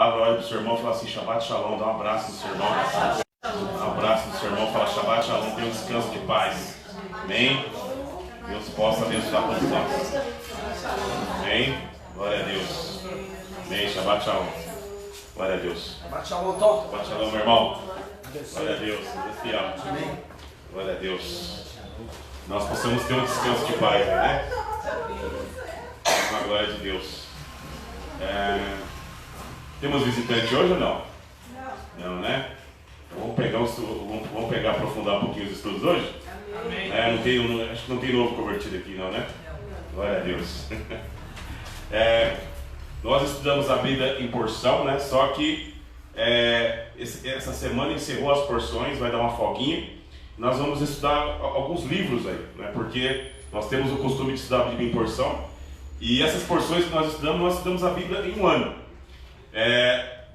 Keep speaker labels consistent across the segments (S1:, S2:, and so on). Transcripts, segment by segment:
S1: Olha pro seu irmão e fala assim, Shabbat Shalom, dá um abraço no seu irmão. Um abraço no seu irmão, fala Shabbat Shalom, tenha um descanso de paz. Amém? Deus possa abençoar todos nós. Amém? Glória a Deus. Amém? Shabbat Shalom. Glória a Deus.
S2: Shabbat Shalom, Tom.
S1: Shabbat Shalom, meu irmão. Glória a Deus. Deus fiel.
S2: Amém.
S1: Glória a Deus. Nós possamos ter um descanso de paz, né? Com a glória de Deus. Temos visitante hoje ou não? Não, né? Vamos pegar, aprofundar um pouquinho os estudos hoje?
S2: Amém.
S1: Acho que não tem novo convertido aqui, não, né? Glória a Deus. Nós estudamos a Bíblia em porção, né? Só que essa semana encerrou as porções, vai dar uma folguinha. Nós vamos estudar alguns livros aí, né? Porque nós temos o costume de estudar a Bíblia em porção. E essas porções que nós estudamos a Bíblia em um ano.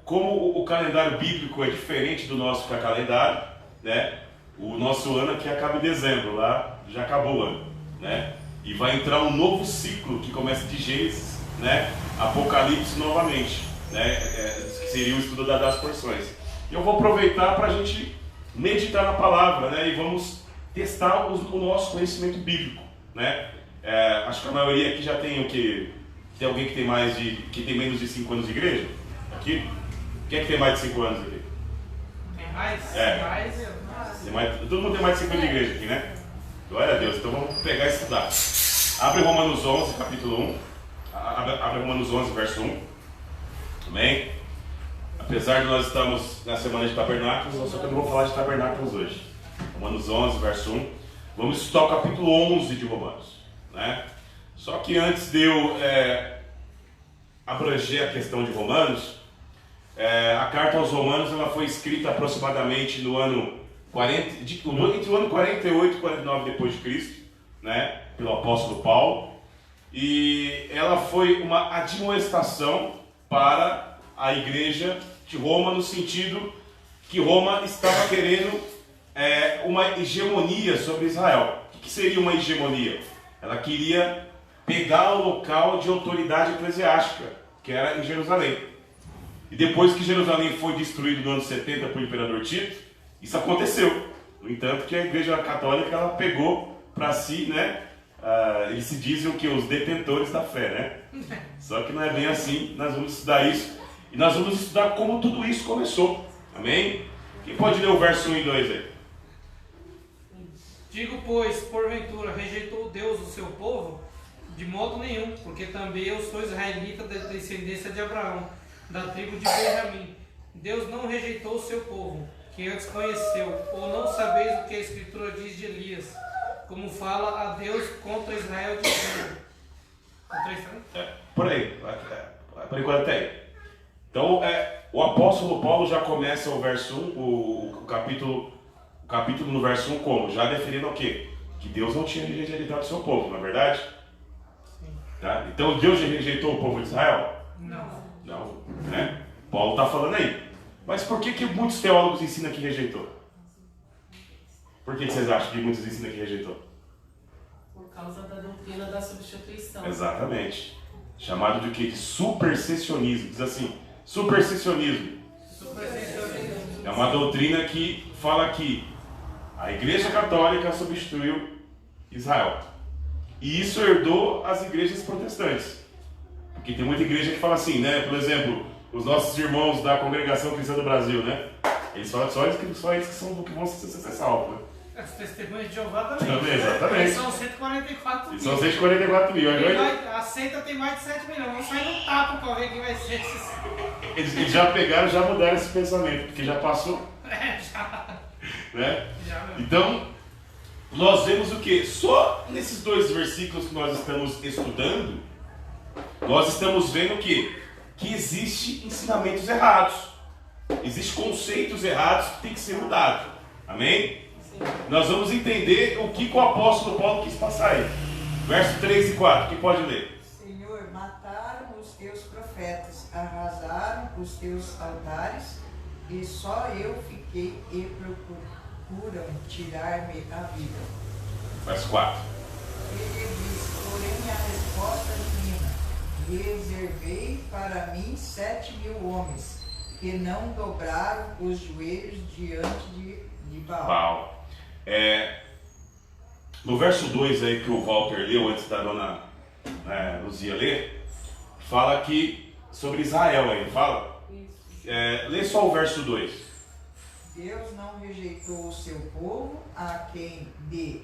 S1: Como o calendário bíblico é diferente do nosso calendário, né? O nosso ano aqui acaba em dezembro, lá já acabou o ano, né? E vai entrar um novo ciclo que começa de Gênesis, né? Apocalipse novamente, né? Que seria o estudo das porções. Eu vou aproveitar para a gente meditar na palavra, né? E vamos testar o nosso conhecimento bíblico, né? Acho que a maioria aqui já tem o que? Tem alguém que tem menos de 5 anos de igreja? Aqui? Quem é que tem mais de 5 anos aqui?
S2: Tem mais?
S1: Todo mundo tem mais de 5 anos de igreja aqui, né? Glória a Deus. Então vamos pegar e estudar. Abre Romanos 11, capítulo 1. Abre Romanos 11, verso 1. Amém? Apesar de nós estamos na semana de tabernáculos, só que eu não vou falar de tabernáculos hoje. Romanos 11, verso 1. Vamos estudar o capítulo 11 de Romanos, né? Só que antes de eu abranger a questão de Romanos, a carta aos Romanos ela foi escrita aproximadamente no ano 40, entre o ano 48 e 49 depois de Cristo, né? Pelo apóstolo Paulo. E ela foi uma admoestação para a igreja de Roma, no sentido que Roma estava querendo uma hegemonia sobre Israel. O que seria uma hegemonia? Ela queria pegar o local de autoridade eclesiástica, que era em Jerusalém. E depois que Jerusalém foi destruído no ano 70 por imperador Tito, isso aconteceu. No entanto, que a igreja católica ela pegou para si, né? Eles se dizem que os detentores da fé, né? Só que não é bem assim. Nós vamos estudar isso. E nós vamos estudar como tudo isso começou. Amém? Quem pode ler o verso 1 e 2 aí?
S2: Digo, pois, porventura, rejeitou Deus o seu povo? De modo nenhum, porque também eu sou israelita da descendência de Abraão, da tribo de Benjamim. Deus não rejeitou o seu povo, que antes conheceu, ou não sabeis o que a Escritura diz de Elias, como fala a Deus contra Israel dizendo.
S1: Por aí, por enquanto até aí. Então, o apóstolo Paulo já começa o verso 1, o capítulo no verso 1 como? Já definindo o quê? Que Deus não tinha rejeitado o seu povo, não é verdade?
S2: Sim.
S1: Tá? Então Deus rejeitou o povo de Israel?
S2: Não,
S1: né? Paulo está falando aí. Mas por que muitos teólogos ensinam que rejeitou? Por que vocês acham que muitos ensinam que rejeitou?
S3: Por causa da doutrina da substituição.
S1: Exatamente. Chamado de quê? De supersessionismo. Diz assim, supersessionismo. É uma doutrina que fala que a Igreja Católica substituiu Israel. E isso herdou as igrejas protestantes. Porque tem muita igreja que fala assim, né? Por exemplo, os nossos irmãos da Congregação Cristã do Brasil, né? Eles falam só eles que são do que vão ser salvos, né?
S2: As testemunhas de Jeová também.
S1: Exatamente.
S2: Eles são 144 mil.
S1: E são 144 mil.
S2: A seita tem mais de 7 milhões. Vamos sair no tapa para ver quem vai ser esses.
S1: Eles já pegaram, já mudaram esse pensamento, porque já passou.
S2: Já.
S1: Né?
S2: Já, meu.
S1: Então, nós vemos o que? Só nesses 2 versículos que nós estamos estudando, nós estamos vendo o que? Que existe ensinamentos errados. Existem conceitos errados que tem que ser mudados. Amém?
S3: Sim.
S1: Nós vamos entender o que o apóstolo Paulo quis passar aí. Verso 3 e 4, quem pode ler?
S4: Senhor, mataram os teus profetas, arrasaram os teus altares, e só eu fiquei e procuram tirar-me a vida.
S1: Verso 4.
S4: Ele disse, porém a resposta divina, reservei para mim 7.000 homens, que não dobraram os joelhos diante de Baal.
S1: Baal. No verso 2 aí que o Walter leu antes da dona Luzia ler, fala que sobre Israel aí, fala? Lê só o verso 2.
S4: Deus não rejeitou o seu povo, a quem de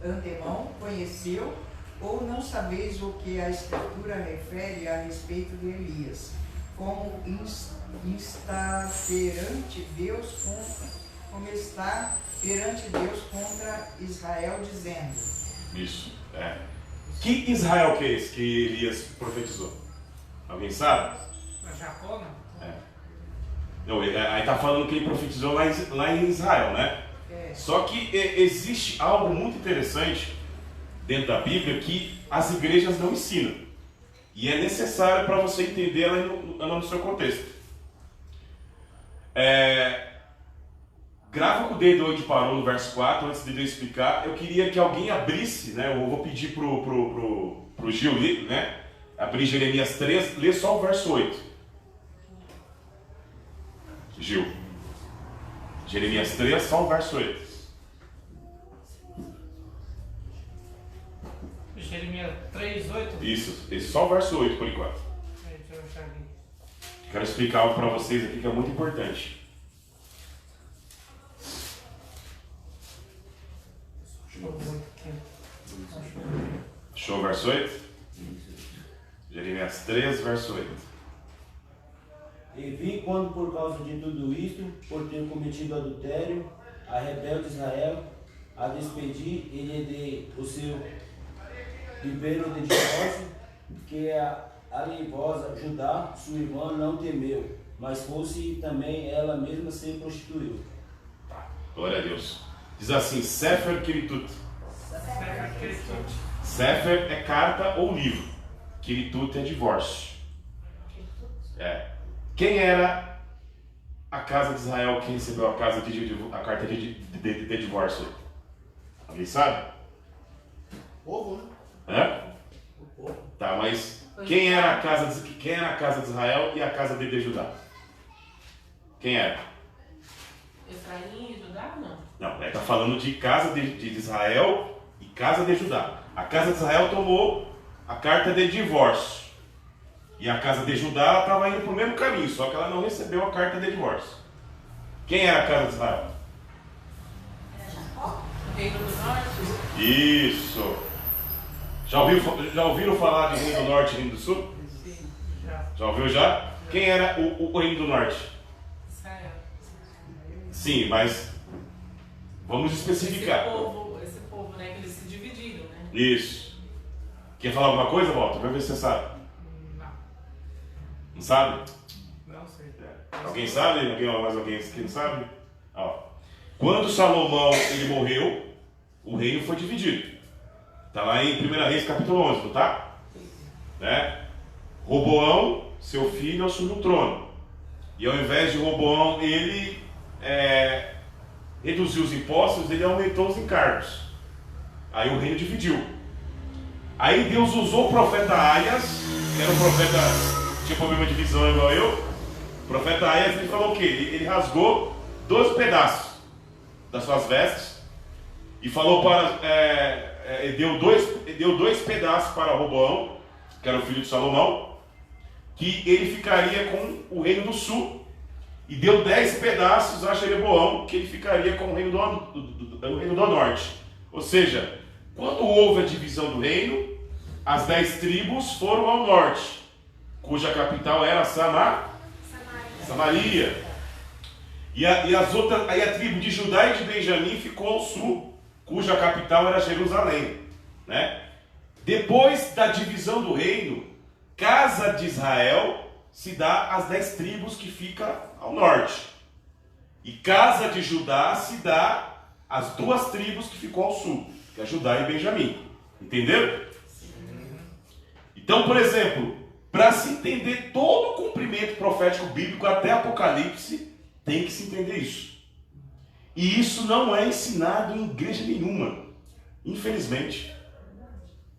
S4: antemão conheceu, ou não sabeis o que a Escritura refere a respeito de Elias, como está perante Deus contra Israel, dizendo.
S1: Isso, Que Israel que é esse que Elias profetizou? Alguém sabe?
S2: Jacó, não?
S1: Não, aí está falando que ele profetizou lá em Israel, né? Só que existe algo muito interessante dentro da Bíblia que as igrejas não ensinam. E é necessário para você entender ela no seu contexto. Grava com o dedo onde parou no verso 4, antes de eu explicar. Eu queria que alguém abrisse, né? Eu vou pedir pro Gil, né? Abrir Jeremias 3, lê só o verso 8. Gil. Jeremias 3, só o verso 8.
S2: Jeremias 3, 8?
S1: Isso, só o verso 8 por enquanto.
S2: Deixa eu achar aqui.
S1: Quero explicar algo para vocês aqui que é muito importante. Show o verso 8? Jeremias 3, verso 8.
S5: E vi quando por causa de tudo isto, por ter cometido adultério, a rebelde Israel, a despedir e lhe dei o seu livreiro de divórcio, que a alivosa Judá, sua irmã, não temeu, mas fosse também ela mesma se prostituiu.
S1: Glória a Deus. Diz assim, Sefer Kiritut.
S2: Sefer
S1: Sefer é carta ou livro. Kiritut é divórcio. Quem era a casa de Israel que recebeu a carta de divórcio? Alguém sabe?
S5: Povo,
S1: né? Tá, mas quem era a casa de Israel e a casa de Judá? Quem era?
S3: Efraim e Judá, não?
S1: Não, está falando de casa de Israel e casa de Judá. A casa de Israel tomou a carta de divórcio. E a casa de Judá estava indo para o mesmo caminho, só que ela não recebeu a carta de divórcio. Quem era a casa de Israel?
S3: Era Jacó? O reino do norte?
S1: Isso! Já ouviram falar de Reino do Norte e Reino do Sul?
S2: Sim,
S1: Já ouviu já? Quem era o Reino do Norte?
S3: Israel.
S1: Sim, mas vamos especificar.
S3: Esse povo, né, que eles se dividiram, né?
S1: Isso. Quer falar alguma coisa, Walter? Vai ver se você sabe.
S2: não.
S1: Não sabe?
S2: Não sei.
S1: Alguém sabe? Mais alguém que não sabe? Quando Salomão ele morreu, o reino foi dividido. Está lá em 1 Reis capítulo 11, não tá? Né? Roboão, seu filho, assumiu o trono. E ao invés de Roboão, ele reduziu os impostos, ele aumentou os encargos. Aí o reino dividiu. Aí Deus usou o profeta Aias, que era um profeta, tinha problema de visão igual eu. O profeta Aias, ele falou o quê? Ele rasgou 12 pedaços das suas vestes e falou deu dois pedaços para Roboão, que era o filho de Salomão, que ele ficaria com o reino do sul, e deu 10 pedaços a Jeroboão, que ele ficaria com o reino do norte. Ou seja, quando houve a divisão do reino, as 10 tribos foram ao norte, cuja capital era Samaria. E as outras, aí a tribo de Judá e de Benjamim ficou ao sul, cuja capital era Jerusalém, né? Depois da divisão do reino, casa de Israel se dá às 10 tribos que ficam ao norte, e casa de Judá se dá às 2 tribos que ficam ao sul, que é Judá e Benjamim. Entenderam? Então, por exemplo, para se entender todo o cumprimento profético bíblico até Apocalipse, tem que se entender isso. E isso não é ensinado em igreja nenhuma. Infelizmente.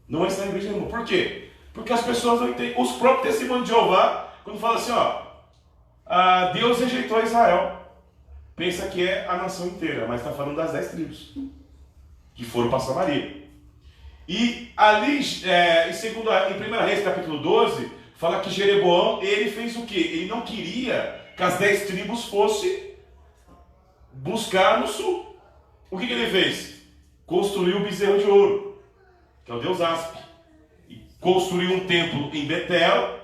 S1: Não é ensinado em igreja nenhuma. Por quê? Porque as pessoas não entendem. Os próprios testemunhos de Jeová, quando falam assim, Deus rejeitou Israel. Pensa que é a nação inteira, mas está falando das 10 tribos que foram para Samaria. E ali, em 1 Reis capítulo 12, fala que Jeroboão, ele fez o quê? Ele não queria que as 10 tribos fossem buscar no sul. O que ele fez? Construiu o bezerro de ouro, que é o deus Aspe. E construiu um templo em Betel,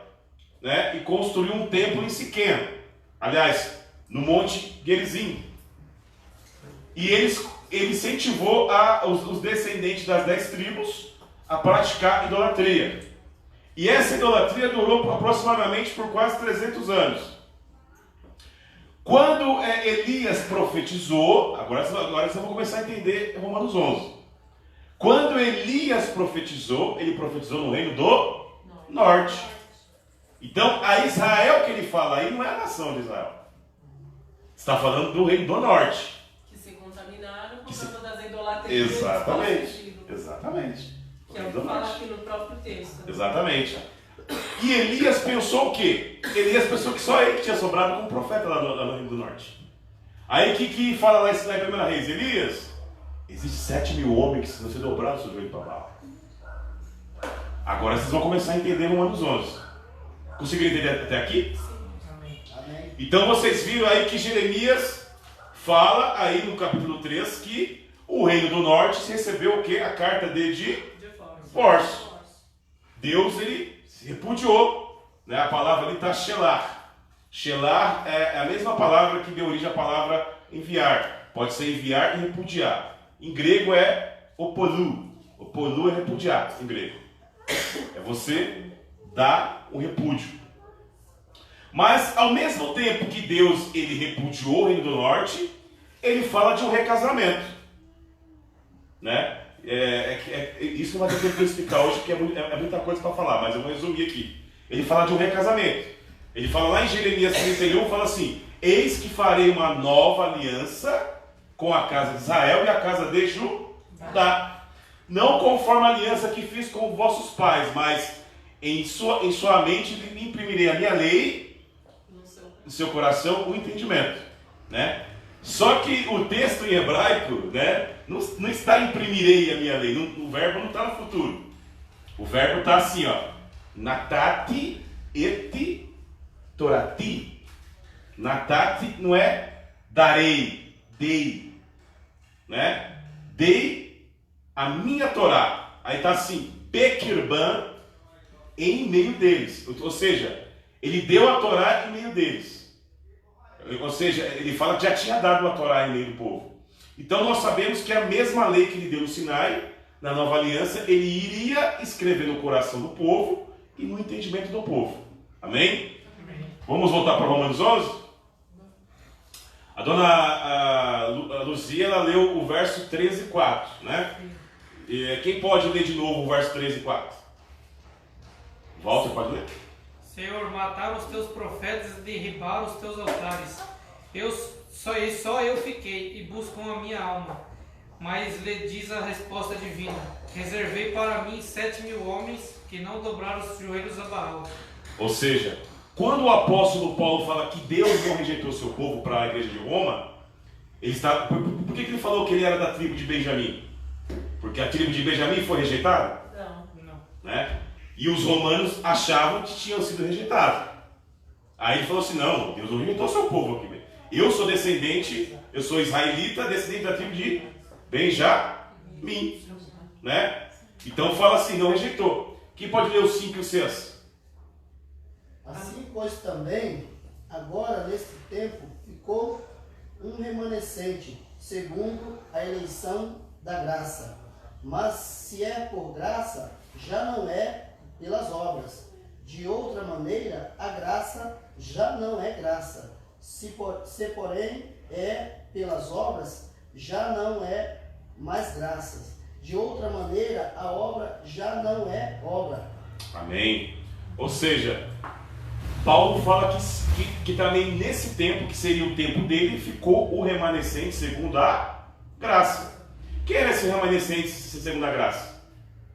S1: né? E construiu um templo em Siquém. Aliás, no Monte Gerizim. E ele incentivou os descendentes das 10 tribos a praticar idolatria. E essa idolatria durou aproximadamente por quase 300 anos. Quando Elias profetizou, agora vocês vão começar a entender Romanos 11. Quando Elias profetizou, ele profetizou no reino do norte. Então, a Israel que ele fala aí não é a nação de Israel. Está falando do reino do norte.
S3: Que se contaminaram por causa das idolatrias.
S1: Exatamente.
S3: Que é o que fala aqui no próprio texto.
S1: Exatamente. E Elias pensou o quê? Elias pensou que só ele tinha sobrado como profeta lá no reino do norte. Aí o que fala lá em 1 Reis? Elias, existem 7.000 homens que precisam ser dobrados sobre o joelho para Baal. Agora vocês vão começar a entender Romanos 11. Conseguiram entender até aqui?
S5: Amém.
S1: Então vocês viram aí que Jeremias fala aí no capítulo 3 que o reino do norte recebeu o quê? A carta de divórcio. Deus, ele se repudiou, né? A palavra ali está shelar. Shelar é a mesma palavra que deu origem à palavra enviar. Pode ser enviar e repudiar. Em grego é opolu. Opolu é repudiar em grego. É você dar um repúdio. Mas ao mesmo tempo que Deus ele repudiou o reino do norte, ele fala de um recasamento, né? Isso não vai ter tempo de explicar hoje, porque é muita coisa para falar, mas eu vou resumir aqui. Ele fala de um recasamento. Ele fala lá em Jeremias 31, fala assim: eis que farei uma nova aliança com a casa de Israel e a casa de Judá. Não conforme a aliança que fiz com vossos pais, mas em sua mente imprimirei a minha lei, no seu coração o entendimento, né? Só que o texto em hebraico, né, não está imprimirei a minha lei, o verbo não está no futuro. O verbo está assim, ó, natati et torati. Natati não é darei, dei, né? Dei a minha Torá. Aí está assim, Bekirban, em meio deles. Ou seja, ele deu a Torá em meio deles. Ou seja, ele fala que já tinha dado a Torá em meio do povo. Então nós sabemos que a mesma lei que ele deu no Sinai, na nova aliança, ele iria escrever no coração do povo e no entendimento do povo. Amém?
S2: Amém.
S1: Vamos voltar para Romanos 11? A dona Luzia, ela leu o verso 13 e 4, né? E quem pode ler de novo o verso 13 e 4? Walter, pode ler?
S2: Senhor, mataram os teus profetas e derribaram os teus altares. Só eu fiquei e buscam a minha alma. Mas lhe diz a resposta divina: reservei para mim 7.000 homens que não dobraram os joelhos a Baal.
S1: Ou seja, quando o apóstolo Paulo fala que Deus não rejeitou seu povo para a igreja de Roma, ele está. Por que ele falou que ele era da tribo de Benjamim? Porque a tribo de Benjamim foi rejeitada?
S2: Não.
S1: Né? E os romanos achavam que tinham sido rejeitados. Aí ele falou assim: não, Deus não rejeitou seu povo aqui. Eu sou descendente, eu sou israelita, descendente da tribo de Benjamim. Né? Então fala assim: não rejeitou. Quem pode ler os 5 e os 6?
S6: Assim, pois também, agora neste tempo, ficou um remanescente, segundo a eleição da graça. Mas se é por graça, já não é pelas obras. De outra maneira, a graça já não é graça. Se porém é pelas obras, já não é mais graças. De outra maneira, a obra já não é obra.
S1: Amém. Ou seja, Paulo fala que também nesse tempo, que seria o tempo dele, ficou o remanescente segundo a graça. Quem era esse remanescente segundo a graça?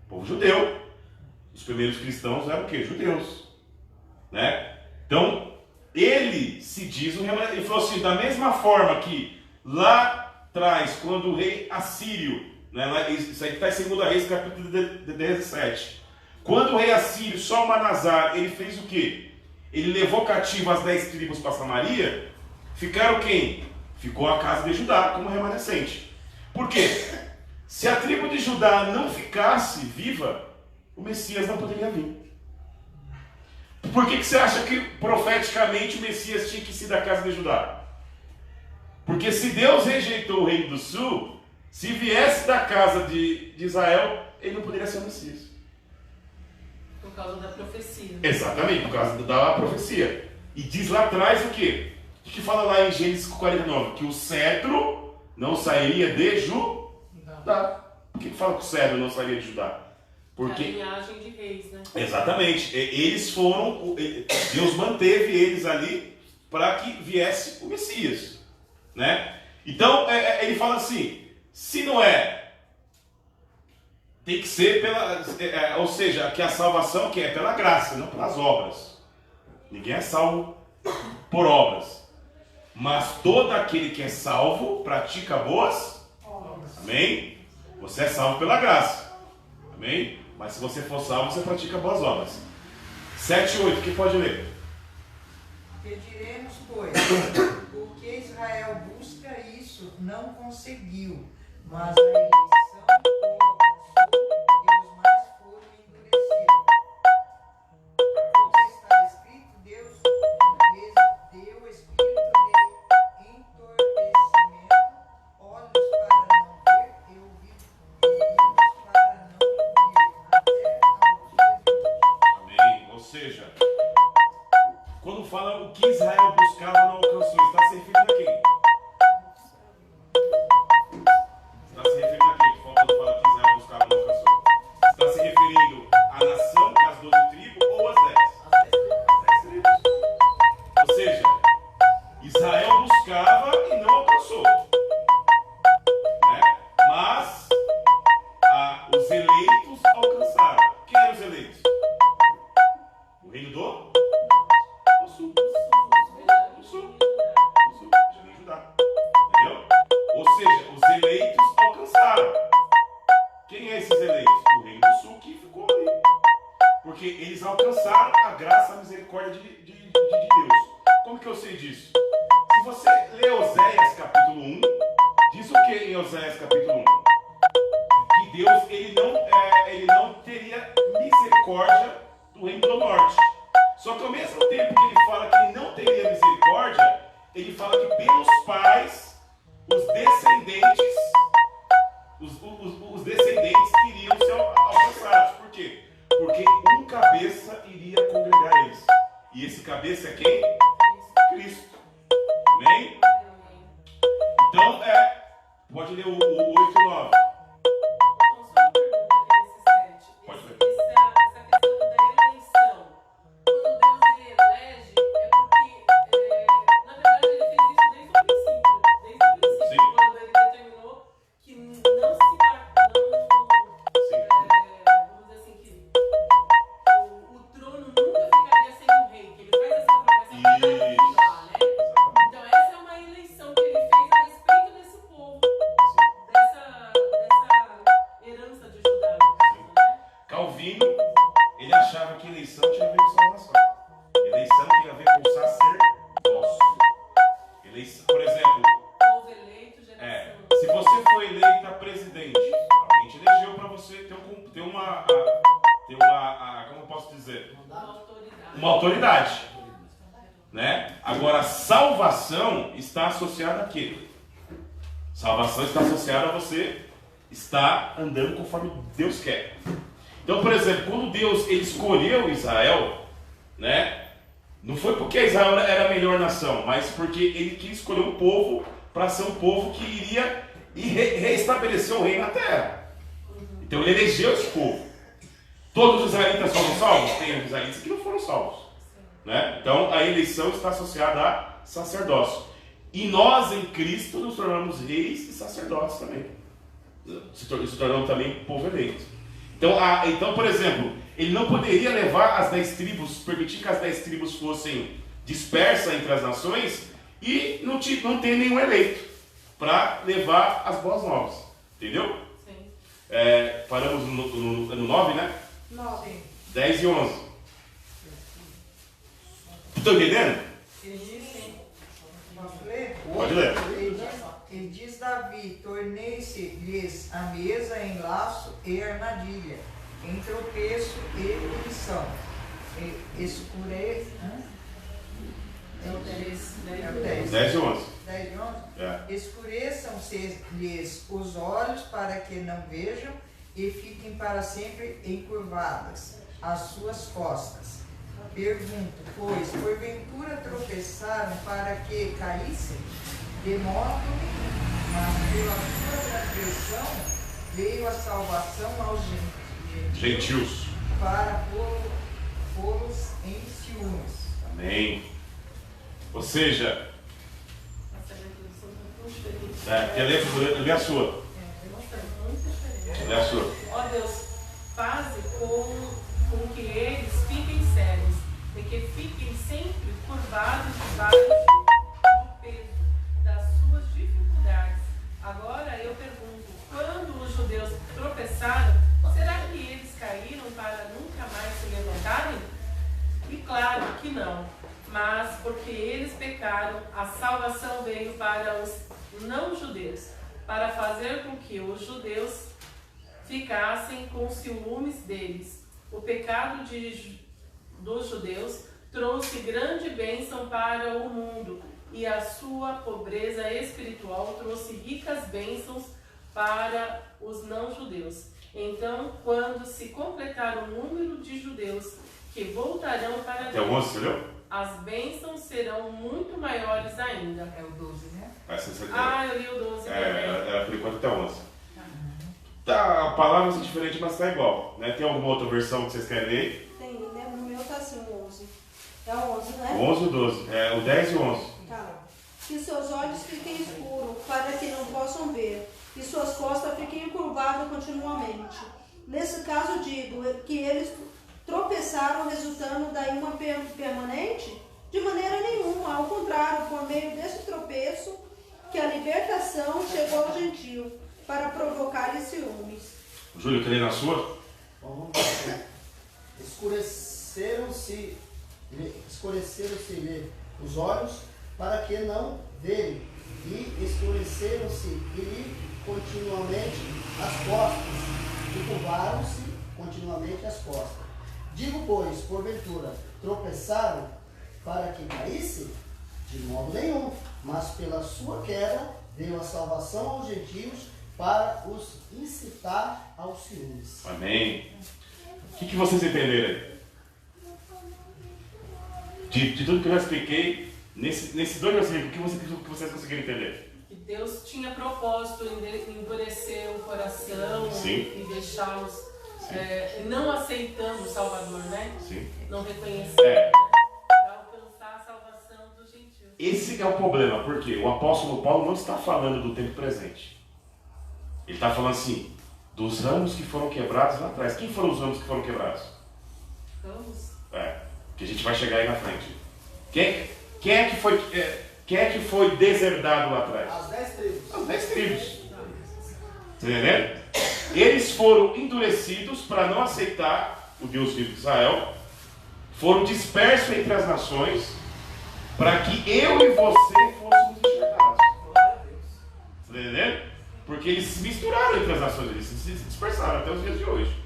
S1: O povo judeu. Os primeiros cristãos eram o quê? Judeus. Né? Então, ele se diz um remanescente. Ele falou assim, da mesma forma que lá atrás, quando o rei assírio, né, isso aí está em 2 Reis, capítulo 17. Quando o rei assírio, Salmanasar, ele fez o quê? Ele levou cativo as 10 tribos para Samaria. Ficaram quem? Ficou a casa de Judá como remanescente. Por quê? Se a tribo de Judá não ficasse viva, o Messias não poderia vir. Por que você acha que profeticamente o Messias tinha que ser da casa de Judá? Porque se Deus rejeitou o reino do sul, se viesse da casa de Israel, ele não poderia ser o Messias.
S3: Por causa da profecia.
S1: Exatamente, por causa da profecia. E diz lá atrás o quê? O que fala lá em Gênesis 49? Que o cetro não sairia de Judá. Por que fala que o cetro não sairia de Judá? Porque...
S3: a linhagem de reis, né?
S1: Exatamente. Eles foram... Deus manteve eles ali para que viesse o Messias. Né? Então, ele fala assim, se não é, tem que ser pela... ou seja, que a salvação que é pela graça, não pelas obras. Ninguém é salvo por obras. Mas todo aquele que é salvo pratica boas obras. Amém? Você é salvo pela graça. Amém? Mas se você for salvo, você pratica boas obras. 7 e 8, quem pode ler?
S4: Pediremos, pois, porque Israel busca isso, não conseguiu, mas a eleição o alcançou e os mais foram endurecidos. Como está escrito, Deus deu espírito de entorpecimento, olhos para não ver e ouvidos para não ouvir, até ao dia de hoje.
S1: Amém? Ou seja, quando fala o que Israel buscava não alcançou, está se referindo a quem? Está se referindo a quem? Quando fala que Israel buscava não alcançou? Está se referindo à nação, às 12 tribos ou às 10? As 10 tribos. Ou seja, Israel buscava e não alcançou. Né? Mas os eleitos alcançaram. Quem eram os eleitos? O reino do sul. Do sul. De Judá. Entendeu? Ou seja, os eleitos alcançaram. Quem é esses eleitos? O reino do sul que ficou ali. Porque eles alcançaram a graça, a misericórdia de Deus. Como que eu sei disso? Se você lê Oséias capítulo 1, diz o que em Oséias capítulo 1? Que Deus ele não teria misericórdia do reino do norte. Só que ao mesmo tempo que ele fala que ele não teria misericórdia, ele fala que pelos pais, os descendentes iriam ser alcançados. Por quê? Porque um cabeça iria congregar eles. E esse cabeça é quem? Cristo. Amém? Então, pode ler o 8 e 9.
S3: Então, só uma pergunta aqui nesse 7.
S1: Pode ler.
S3: Essa questão da eleição, quando Deus ele elege, é porque, na verdade, ele fez isso desde o princípio.
S1: Sim.
S3: Quando ele determinou que não se vamos dizer assim, que o trono nunca ficaria sem um rei, que ele faz essa promessa para Judá, né? Então essa é uma eleição que ele fez a respeito desse povo, dessa herança de Judá, no caso, né?
S1: Calvino, ele achava que eleição tinha a ver com salvação. Eleição tem a ver com sacerdócio. Eleição, por exemplo,
S3: Povo eleito, geração.
S1: se você foi eleita presidente, alguém te elegeu para você ter uma como eu posso dizer?
S3: Uma autoridade.
S1: Uma autoridade. Né? Agora, a salvação está associada a quê? Salvação está associada a você estar andando conforme Deus quer. Então, por exemplo, quando Deus ele escolheu Israel, né? Não foi porque Israel era a melhor nação, mas porque ele quis escolher um povo para ser um povo que iria reestabelecer o reino na terra. Então ele elegeu esse povo. Todos os israelitas foram salvos? Tem israelitas que não foram salvos. Né? Então a eleição está associada a sacerdócio. E nós em Cristo nos tornamos reis e sacerdotes também. Se tornamos também povo eleito. Então, por exemplo, ele não poderia levar as 10 tribos, permitir que as 10 tribos fossem dispersa entre as nações e não tem nenhum eleito para levar as boas novas. Entendeu?
S3: Sim.
S1: Paramos no 9, né?
S3: 9.
S1: 10 e 11. Estão entendendo?
S3: Ele diz sim.
S4: Posso ler?
S1: Pode ler.
S4: Ele diz Davi, tornei-se-lhes a mesa em laço e armadilha, em tropeço e punição. Escurei.
S3: É o 10.
S4: É o 10.
S1: 10 e 11.
S4: 10 e 11?
S1: É.
S4: Escureçam-se-lhes os olhos para que não vejam e fiquem para sempre encurvadas as suas costas. Pergunto, pois, porventura tropeçaram para que caíssem? De modo nenhum, mas pela sua transgressão veio a salvação aos
S1: Gentios.
S4: para pô-los em ciúmes.
S1: Amém. Ou seja,
S3: Nossa, a introdução tá tão diferente.
S1: quer ler a sua?
S3: Nossa, é muito diferente.
S1: Lê a sua.
S3: Ó Deus, faze com que eles fiquem sérios e que fiquem sempre curvados debaixo do peso das suas dificuldades. Agora eu pergunto, quando os judeus tropeçaram, será que eles caíram para nunca mais se levantarem? E claro que não, mas porque eles pecaram, a salvação veio para os não-judeus, para fazer com que os judeus ficassem com ciúmes deles. O pecado dos judeus trouxe grande bênção para o mundo, e a sua pobreza espiritual trouxe ricas bênçãos para os não-judeus. Então, quando se completar o número de judeus que voltarão para
S1: Até o 11, você leu?
S3: as bênçãos serão muito maiores ainda.
S4: É o 12, né?
S3: Eu li o 12 também.
S1: Era por enquanto até 11. Tá, a palavra é diferente, mas tá igual. Né? Tem alguma outra versão que vocês querem ler?
S7: Tem, né? No meu tá assim, o 11. É o 11, né?
S1: O 11 e o 12. O 10 e o 11.
S7: Tá. Que seus olhos fiquem escuros, para que não possam ver, e suas costas fiquem encurvadas continuamente. Nesse caso, digo que eles tropeçaram, resultando daí uma permanente? De maneira nenhuma, ao contrário, por meio desse tropeço, que a libertação chegou ao gentio, para provocar ciúmes.
S1: Júlio, quer ler na sua?
S6: Vamos lá. Escureceram-se-lhe os olhos para que não verem, e escureceram-se-lhe continuamente as costas, e curvaram-se continuamente as costas. Digo, pois, porventura, tropeçaram para que caíssem? De modo nenhum, mas pela sua queda veio a salvação aos gentios para os incitar aos ciúmes.
S1: Amém. O que vocês entenderam aí? De tudo que eu já expliquei, nesses dois versículos, o que vocês conseguiram entender?
S3: Que Deus tinha propósito em endurecer o coração.
S1: Sim.
S3: E deixá-los não aceitando o Salvador, né?
S1: Sim.
S3: Não reconhecendo,
S1: É.
S3: né? Para alcançar a salvação dos gentios.
S1: Esse é o problema, porque o apóstolo Paulo não está falando do tempo presente. Ele está falando assim, dos ramos que foram quebrados lá atrás. Quem foram os ramos que foram quebrados?
S3: Vamos.
S1: Que a gente vai chegar aí na frente. Quem é que foi deserdado lá atrás?
S6: As 10 tribos.
S1: As 10 tribos. Tá entendendo? Eles foram endurecidos para não aceitar o Deus vivo de Israel, foram dispersos entre as nações, para que eu e você fôssemos enxergados. Tá entendendo? Porque eles se misturaram entre as nações, eles se dispersaram até os dias de hoje.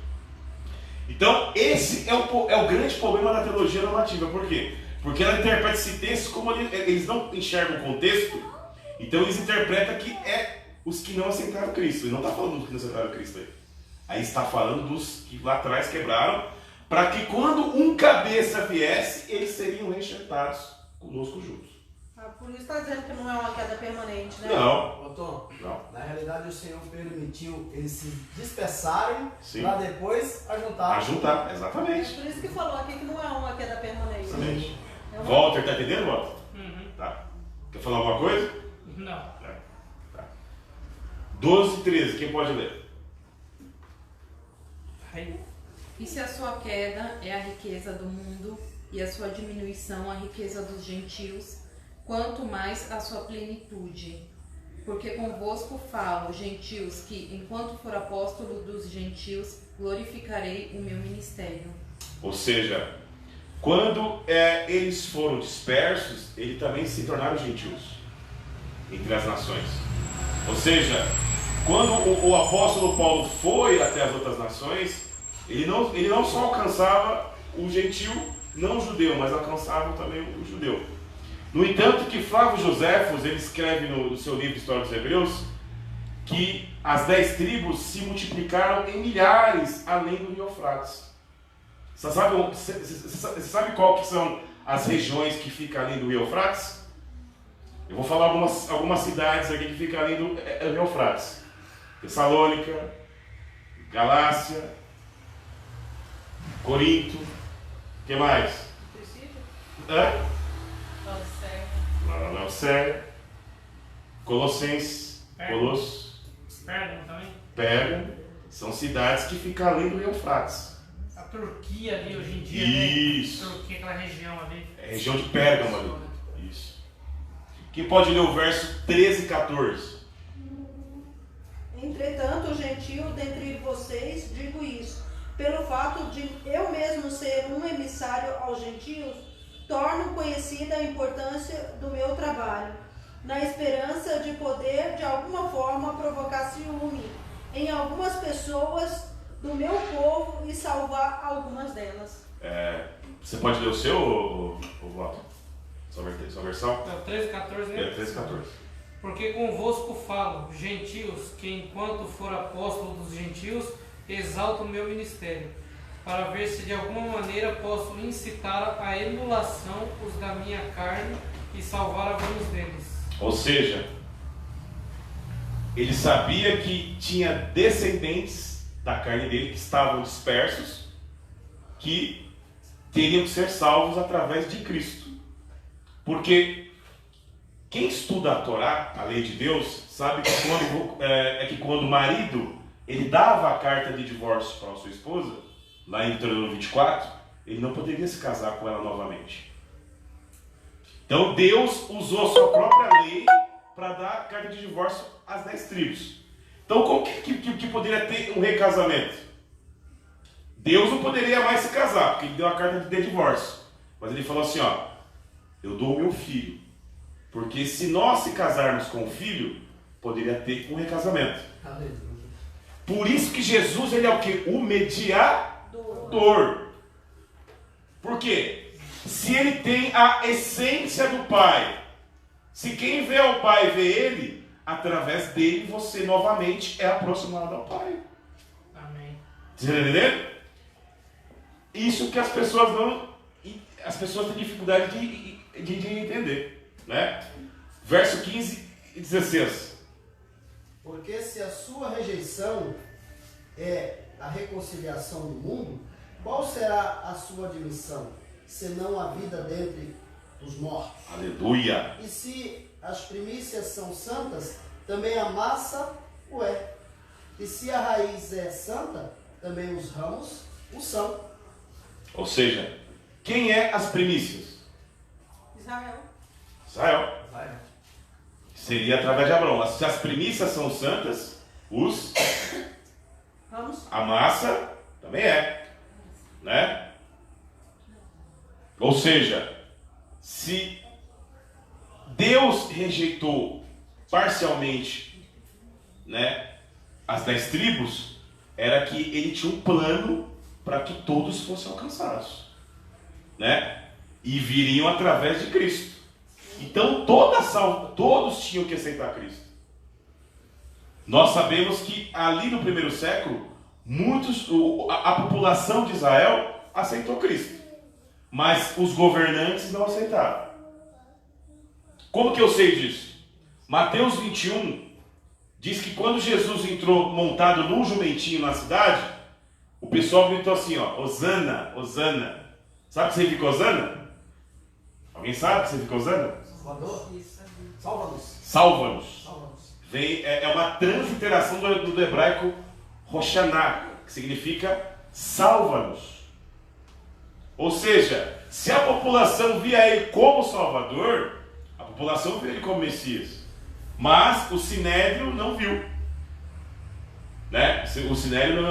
S1: Então, esse é o grande problema da teologia normativa. Por quê? Porque ela interpreta esse texto como eles não enxergam o contexto, então eles interpretam que é os que não aceitaram Cristo. Ele não está falando dos que não aceitaram Cristo aí. Aí está falando dos que lá atrás quebraram, para que quando um cabeça viesse, eles seriam reenxertados conosco juntos.
S7: Por isso está dizendo que não é uma queda permanente, né?
S1: Não.
S5: Ô Tom,
S1: Não.
S5: na realidade o Senhor permitiu eles se dispersarem
S1: Sim.
S5: para depois ajuntar.
S1: Ajuntar,
S7: É
S1: exatamente.
S7: por isso que falou aqui que não é uma queda permanente.
S1: Exatamente.
S7: É uma...
S1: Walter, tá entendendo, Walter?
S2: Uhum.
S1: Tá. Quer falar alguma coisa?
S2: Não.
S1: Tá. 12 e 13, quem pode ler?
S2: Aí,
S8: E se a sua queda é a riqueza do mundo
S3: e a sua diminuição a riqueza dos gentios, quanto mais a sua plenitude. Porque convosco falo, gentios, que, enquanto for apóstolo dos gentios, glorificarei o meu ministério.
S1: Ou seja, quando eles foram dispersos, eles também se tornaram gentios entre as nações. Ou seja, quando o apóstolo Paulo foi até as outras nações, ele não só alcançava o gentio não judeu, mas alcançava também o judeu. No entanto, que Flávio Joséfos, ele escreve no seu livro História dos Hebreus, que as 10 tribos se multiplicaram em milhares além do rio Eufrates. Você sabe qual que são as regiões que ficam além do rio Eufrates? Eu vou falar algumas cidades aqui que ficam além do rio Eufrates. Tessalônica, Galácia, Corinto, o que mais? Laodicea, Colossenses, Pérgamo, são cidades que ficam além do rio Eufrates.
S2: A Turquia ali hoje em dia,
S1: Isso.
S2: né? Turquia, aquela região ali.
S1: É a região de Pérgamo ali. Isso. Quem pode ler o verso 13 e 14?
S7: Entretanto, gentil dentre vocês, digo isso, pelo fato de eu mesmo ser um emissário aos gentios, torno conhecida a importância do meu trabalho, na esperança de poder, de alguma forma, provocar ciúme em algumas pessoas do meu povo e salvar algumas delas.
S1: Você pode ler o seu, o Walter? Sua versão?
S2: É o 13, 14, né?
S1: 13 e 14.
S2: Porque convosco falo, gentios, que enquanto for apóstolo dos gentios, exalto o meu ministério, para ver se de alguma maneira posso incitar à emulação os da minha carne e salvar alguns deles.
S1: Ou seja, ele sabia que tinha descendentes da carne dele que estavam dispersos, que teriam que ser salvos através de Cristo. Porque quem estuda a Torá, a lei de Deus, sabe que quando o marido ele dava a carta de divórcio para a sua esposa, lá em Deuteronômio 24, ele não poderia se casar com ela novamente. Então Deus usou a sua própria lei para dar a carta de divórcio às 10 tribos. Então como que poderia ter um recasamento? Deus não poderia mais se casar, porque ele deu a carta de divórcio. Mas ele falou assim, ó, eu dou o meu filho. Porque se nós se casarmos com o filho, poderia ter um recasamento.
S6: Aleluia.
S1: Por isso que Jesus ele é o quê? O mediador. Por quê? Se ele tem a essência do Pai, se quem vê o Pai vê ele, através dele você novamente é aproximado ao Pai.
S2: Amém.
S1: Você está entendendo? Isso que as pessoas não... As pessoas têm dificuldade de entender, né? Verso 15 e 16.
S6: Porque se a sua rejeição é a reconciliação do mundo, qual será a sua admissão, senão a vida dentre os mortos?
S1: Aleluia!
S6: E se as primícias são santas, também a massa o é. E se a raiz é santa, também os ramos o são.
S1: Ou seja, quem é as primícias?
S7: Israel.
S1: Israel. Seria através de Abraão. Se as primícias são santas, a massa também é, né? Ou seja, se Deus rejeitou parcialmente, né, as 10 tribos, era que ele tinha um plano para que todos fossem alcançados, né? E viriam através de Cristo. Então todos tinham que aceitar Cristo. Nós sabemos que ali no primeiro século, a população de Israel aceitou Cristo, mas os governantes não aceitaram. Como que eu sei disso? Mateus 21 diz que quando Jesus entrou montado num jumentinho na cidade, o pessoal gritou assim, ó, Hosana, Hosana. Sabe o que significa Hosana? Alguém sabe o que significa Hosana?
S6: Salva-nos.
S1: Salva-nos.
S6: Salva-nos.
S1: É uma transliteração do hebraico Roshaná, que significa salva-nos. Ou seja, Se a população via ele como Salvador, a população via ele como Messias. Mas o Sinédrio não viu. Né? O Sinédrio,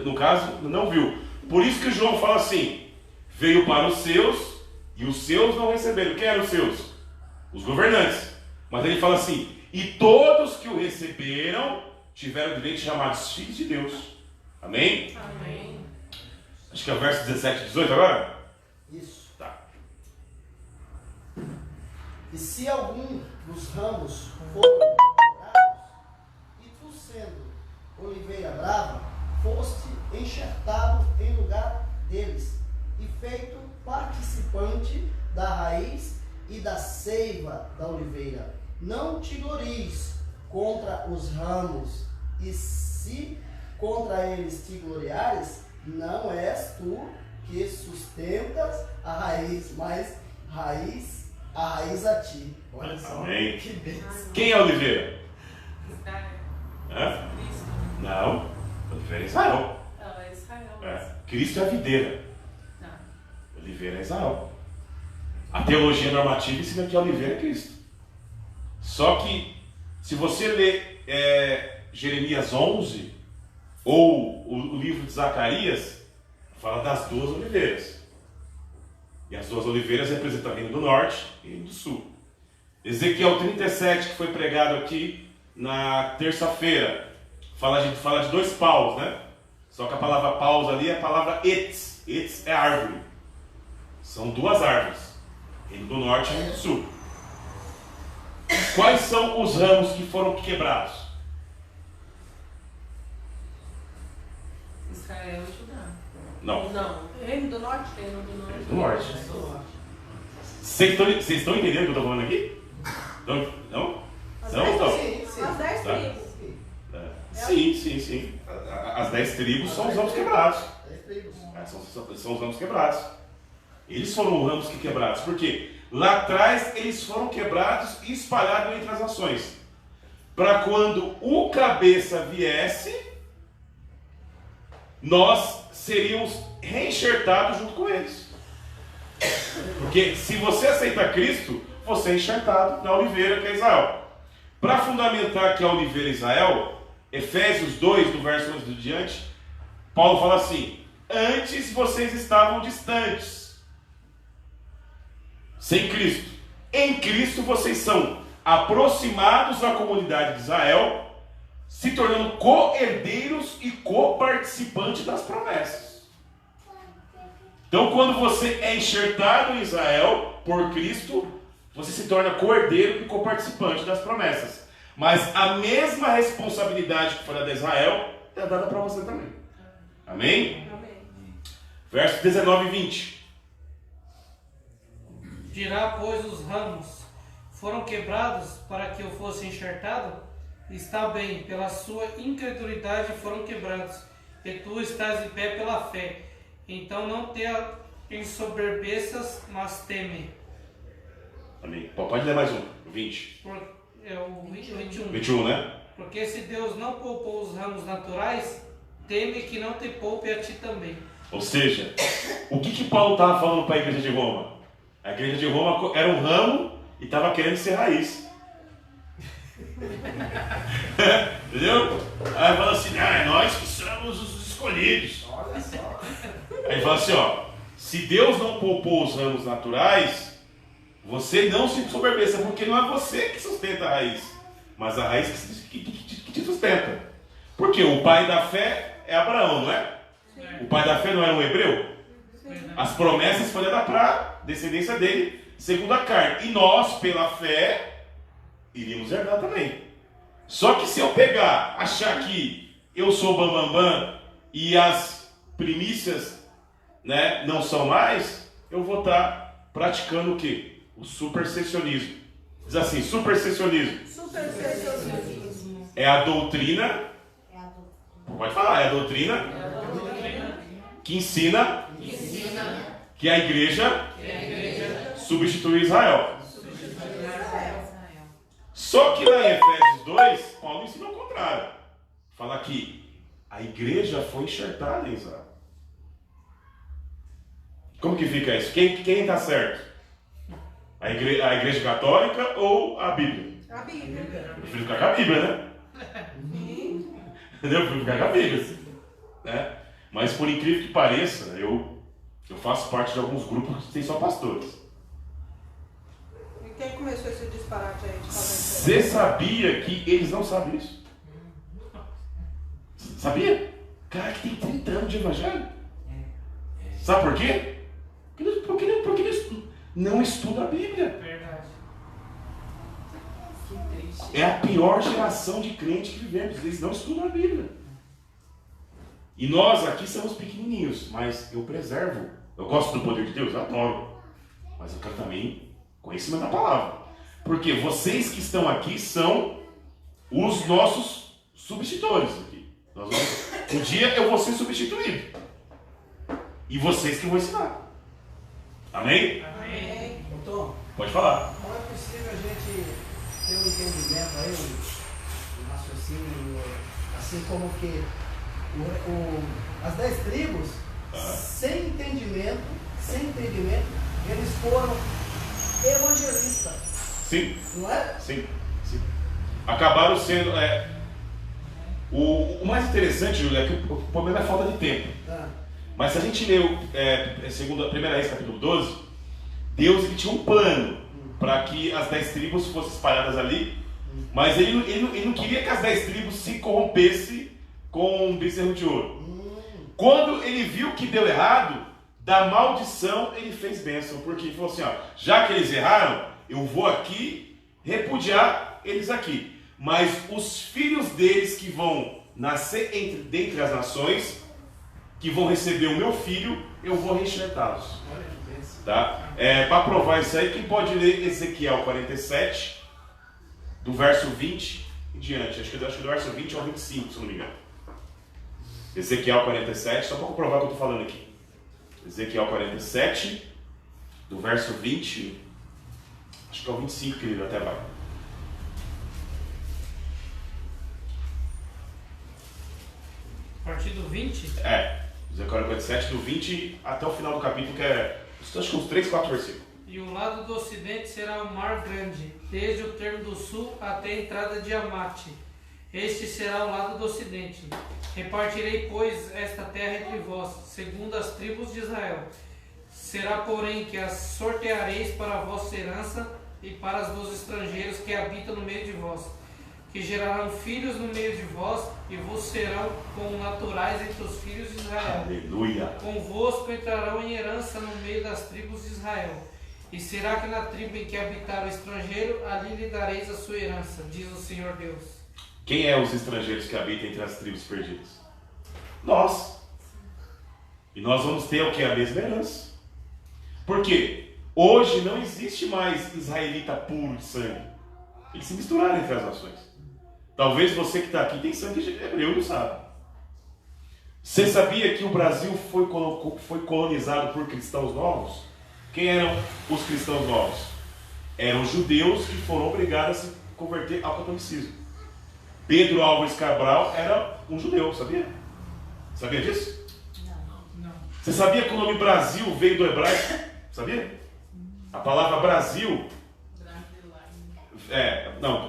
S1: no caso, não viu. Por isso que João fala assim: veio para os seus e os seus não receberam. Quem eram os seus? Os governantes. Mas ele fala assim: e todos que o receberam tiveram o direito de chamados filhos de Deus. Amém?
S3: Amém.
S1: Acho que é o verso 17 e 18 agora?
S6: Isso.
S1: Tá.
S6: E se algum dos ramos foram quebrados, e tu sendo oliveira brava, foste enxertado em lugar deles, e feito participante da raiz e da seiva da oliveira. Não te glories contra os ramos, e se contra eles te gloriares, não és tu que sustentas a raiz, mas a raiz a ti. Olha só.
S1: Amém.
S6: Que bênção.
S1: Quem é a oliveira?
S3: Israel.
S1: Hã?
S3: Cristo.
S1: Não. Oliveira é Israel.
S3: Não, é Israel.
S1: É. Cristo é a videira.
S3: Não.
S1: Oliveira é Israel. A teologia normativa ensina que a oliveira é Cristo. Só que, se você ler Jeremias 11, ou o livro de Zacarias, fala das duas oliveiras. E as duas oliveiras representam o reino do norte e o reino do sul. Ezequiel 37, que foi pregado aqui na terça-feira, fala de dois paus, né? Só que a palavra paus ali é a palavra etz. Etz é árvore. São duas árvores. Reino do norte e reino do sul. Quais são os ramos que foram quebrados?
S3: Israel e Judá.
S1: Não.
S3: Não. Reino do Norte? Reino do Norte.
S1: Reino do Norte. Vocês estão entendendo o que eu estou falando aqui? Não? Não?
S6: Sim, sim.
S7: As 10
S1: Tá.
S7: tribos.
S1: Sim. As 10 tribos são os ramos quebrados.
S6: 10 tribos.
S1: São os ramos quebrados. Eles foram os ramos que quebrados. Por quê? Lá atrás eles foram quebrados e espalhados entre as nações. Para quando o cabeça viesse, nós seríamos reenxertados junto com eles. Porque se você aceita Cristo, você é enxertado na oliveira que é Israel. Para fundamentar que a oliveira é Israel, Efésios 2, do verso 11 do diante, Paulo fala assim: antes vocês estavam distantes, sem Cristo. Em Cristo vocês são aproximados da comunidade de Israel, se tornando co-herdeiros e co-participantes das promessas. Então, quando você é enxertado em Israel por Cristo, você se torna co-herdeiro e co-participante das promessas. Mas a mesma responsabilidade que foi dada a Israel é dada para você também. Amém?
S3: Amém.
S1: Versos 19 e 20.
S2: Dirá, pois, os ramos foram quebrados para que eu fosse enxertado? Está bem, pela sua incredulidade foram quebrados, e tu estás em pé pela fé. Então não te ensoberbeças, mas teme.
S1: Amém. Pode ler mais um, 20.
S2: É o 21.
S1: 21, né?
S2: Porque se Deus não poupou os ramos naturais, teme que não te poupe a ti também.
S1: Ou seja, o que Paulo estava falando para a igreja de Roma? A igreja de Roma era um ramo e estava querendo ser raiz. Entendeu? Aí fala assim: é nós que somos os escolhidos.
S6: Olha só.
S1: Aí fala assim: ó, se Deus não poupou os ramos naturais, você não se ensoberbeça, porque não é você que sustenta a raiz, mas a raiz que te sustenta. Porque o pai da fé é Abraão, não é? O pai da fé não era um hebreu? As promessas foram dadas para a descendência dele, segundo a carne. E nós, pela fé, iríamos herdar também. Só que se eu pegar, achar que eu sou bambambam e as primícias, né, não são mais, eu vou estar praticando o quê? O supersessionismo. Diz assim: supersessionismo
S7: Supersessionismo.
S1: é a doutrina, pode falar, é a doutrina que ensina que a igreja substitui Israel. Só que lá em Efésios 2, Paulo ensina o contrário. Fala que a igreja foi enxertada em Israel. Como que fica isso? Quem está certo? A igreja católica ou a Bíblia?
S7: A Bíblia.
S1: Eu prefiro ficar com a Bíblia, né? Entendeu? Eu prefiro ficar com a Bíblia. Né? Mas por incrível que pareça, eu faço parte de alguns grupos que tem só pastores.
S7: E quem começou esse disparate aí?
S1: Você sabia que eles não sabem isso? Sabia? Cara, que tem 30 anos de evangelho. Sabe por quê? Porque eles não estudam a Bíblia.
S2: Verdade.
S3: Que triste.
S1: É a pior geração de crentes que vivemos. Eles não estudam a Bíblia. E nós aqui somos pequenininhos, mas eu preservo. Eu gosto do poder de Deus, eu adoro. Mas eu quero também conhecimento da palavra. Porque vocês que estão aqui são os nossos substitutores aqui. Um dia eu vou ser substituído. E vocês que vão ensinar. Amém?
S2: Amém.
S6: Tom,
S1: Pode falar.
S6: não é possível a gente ter um entendimento aí, um raciocínio, assim como que as 10 tribos, sem entendimento, eles foram evangelistas,
S1: Sim,
S6: não é?
S1: sim. Acabaram sendo... O mais interessante, Júlio, é que o problema é a falta de tempo. Mas se a gente leu segundo a primeira Reis, capítulo 12, Deus ele tinha um plano para que as 10 tribos fossem espalhadas ali, mas ele não queria que as 10 tribos se corrompessem com um bezerro de ouro. Quando ele viu que deu errado, da maldição ele fez bênção, porque ele falou assim, ó, já que eles erraram, eu vou aqui repudiar eles aqui, mas os filhos deles que vão nascer dentre as nações, que vão receber o meu filho, eu vou reenxertá-los. Tá? Para provar isso aí, quem pode ler Ezequiel 47, do verso 20 em diante? Acho que do verso 20 ao 25, se não me engano. Ezequiel 47, só para comprovar o que eu estou falando aqui. Ezequiel 47, do verso 20, acho que é o 25, querido, até vai.
S2: A partir do 20?
S1: Ezequiel 47, do 20 até o final do capítulo, que acho que uns 3, 4 versículos.
S2: E o lado do ocidente será o mar grande, desde o termo do sul até a entrada de Amate. Este será o lado do ocidente. Repartirei, pois, esta terra entre vós, segundo as tribos de Israel. Será, porém, que as sorteareis para a vossa herança e para as dos estrangeiros que habitam no meio de vós, que gerarão filhos no meio de vós e vos serão como naturais entre os filhos de Israel.
S1: Aleluia!
S2: Convosco entrarão em herança no meio das tribos de Israel. E será que na tribo em que habitar o estrangeiro, ali lhe dareis a sua herança, diz o Senhor Deus.
S1: Quem é os estrangeiros que habitam entre as tribos perdidas? Nós. E nós vamos ter o que? A mesma herança. Por quê? Hoje não existe mais israelita puro de sangue. Eles se misturaram entre as nações. Talvez você que está aqui tem sangue de hebreu e não sabe. Você sabia que o Brasil foi colonizado por cristãos novos? Quem eram os cristãos novos? Eram judeus que foram obrigados a se converter ao catolicismo. Pedro Álvares Cabral era um judeu, sabia? Sabia disso?
S2: Não.
S1: Você sabia que o nome Brasil veio do hebraico? Sabia? A palavra Brasil...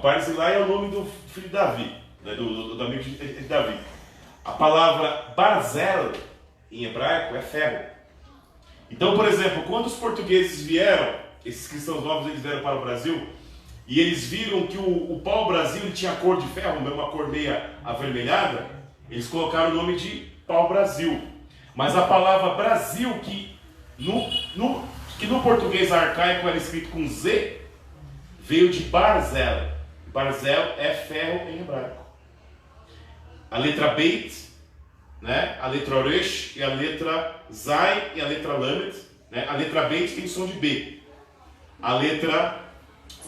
S1: Barzilai é o nome do filho de Davi, né, do amigo de Davi. A palavra Barzel, em hebraico, é ferro. Então, por exemplo, quando os portugueses vieram, esses cristãos novos, eles vieram para o Brasil, e eles viram que o pau-brasil ele tinha cor de ferro, uma cor meia avermelhada, eles colocaram o nome de pau-brasil. Mas a palavra Brasil, que no português arcaico era escrito com Z, veio de Barzel. Barzel é ferro em hebraico. A letra Beit, né? A letra Resh e a letra Zai e a letra Lamed, né? A letra Beit tem som de B. A letra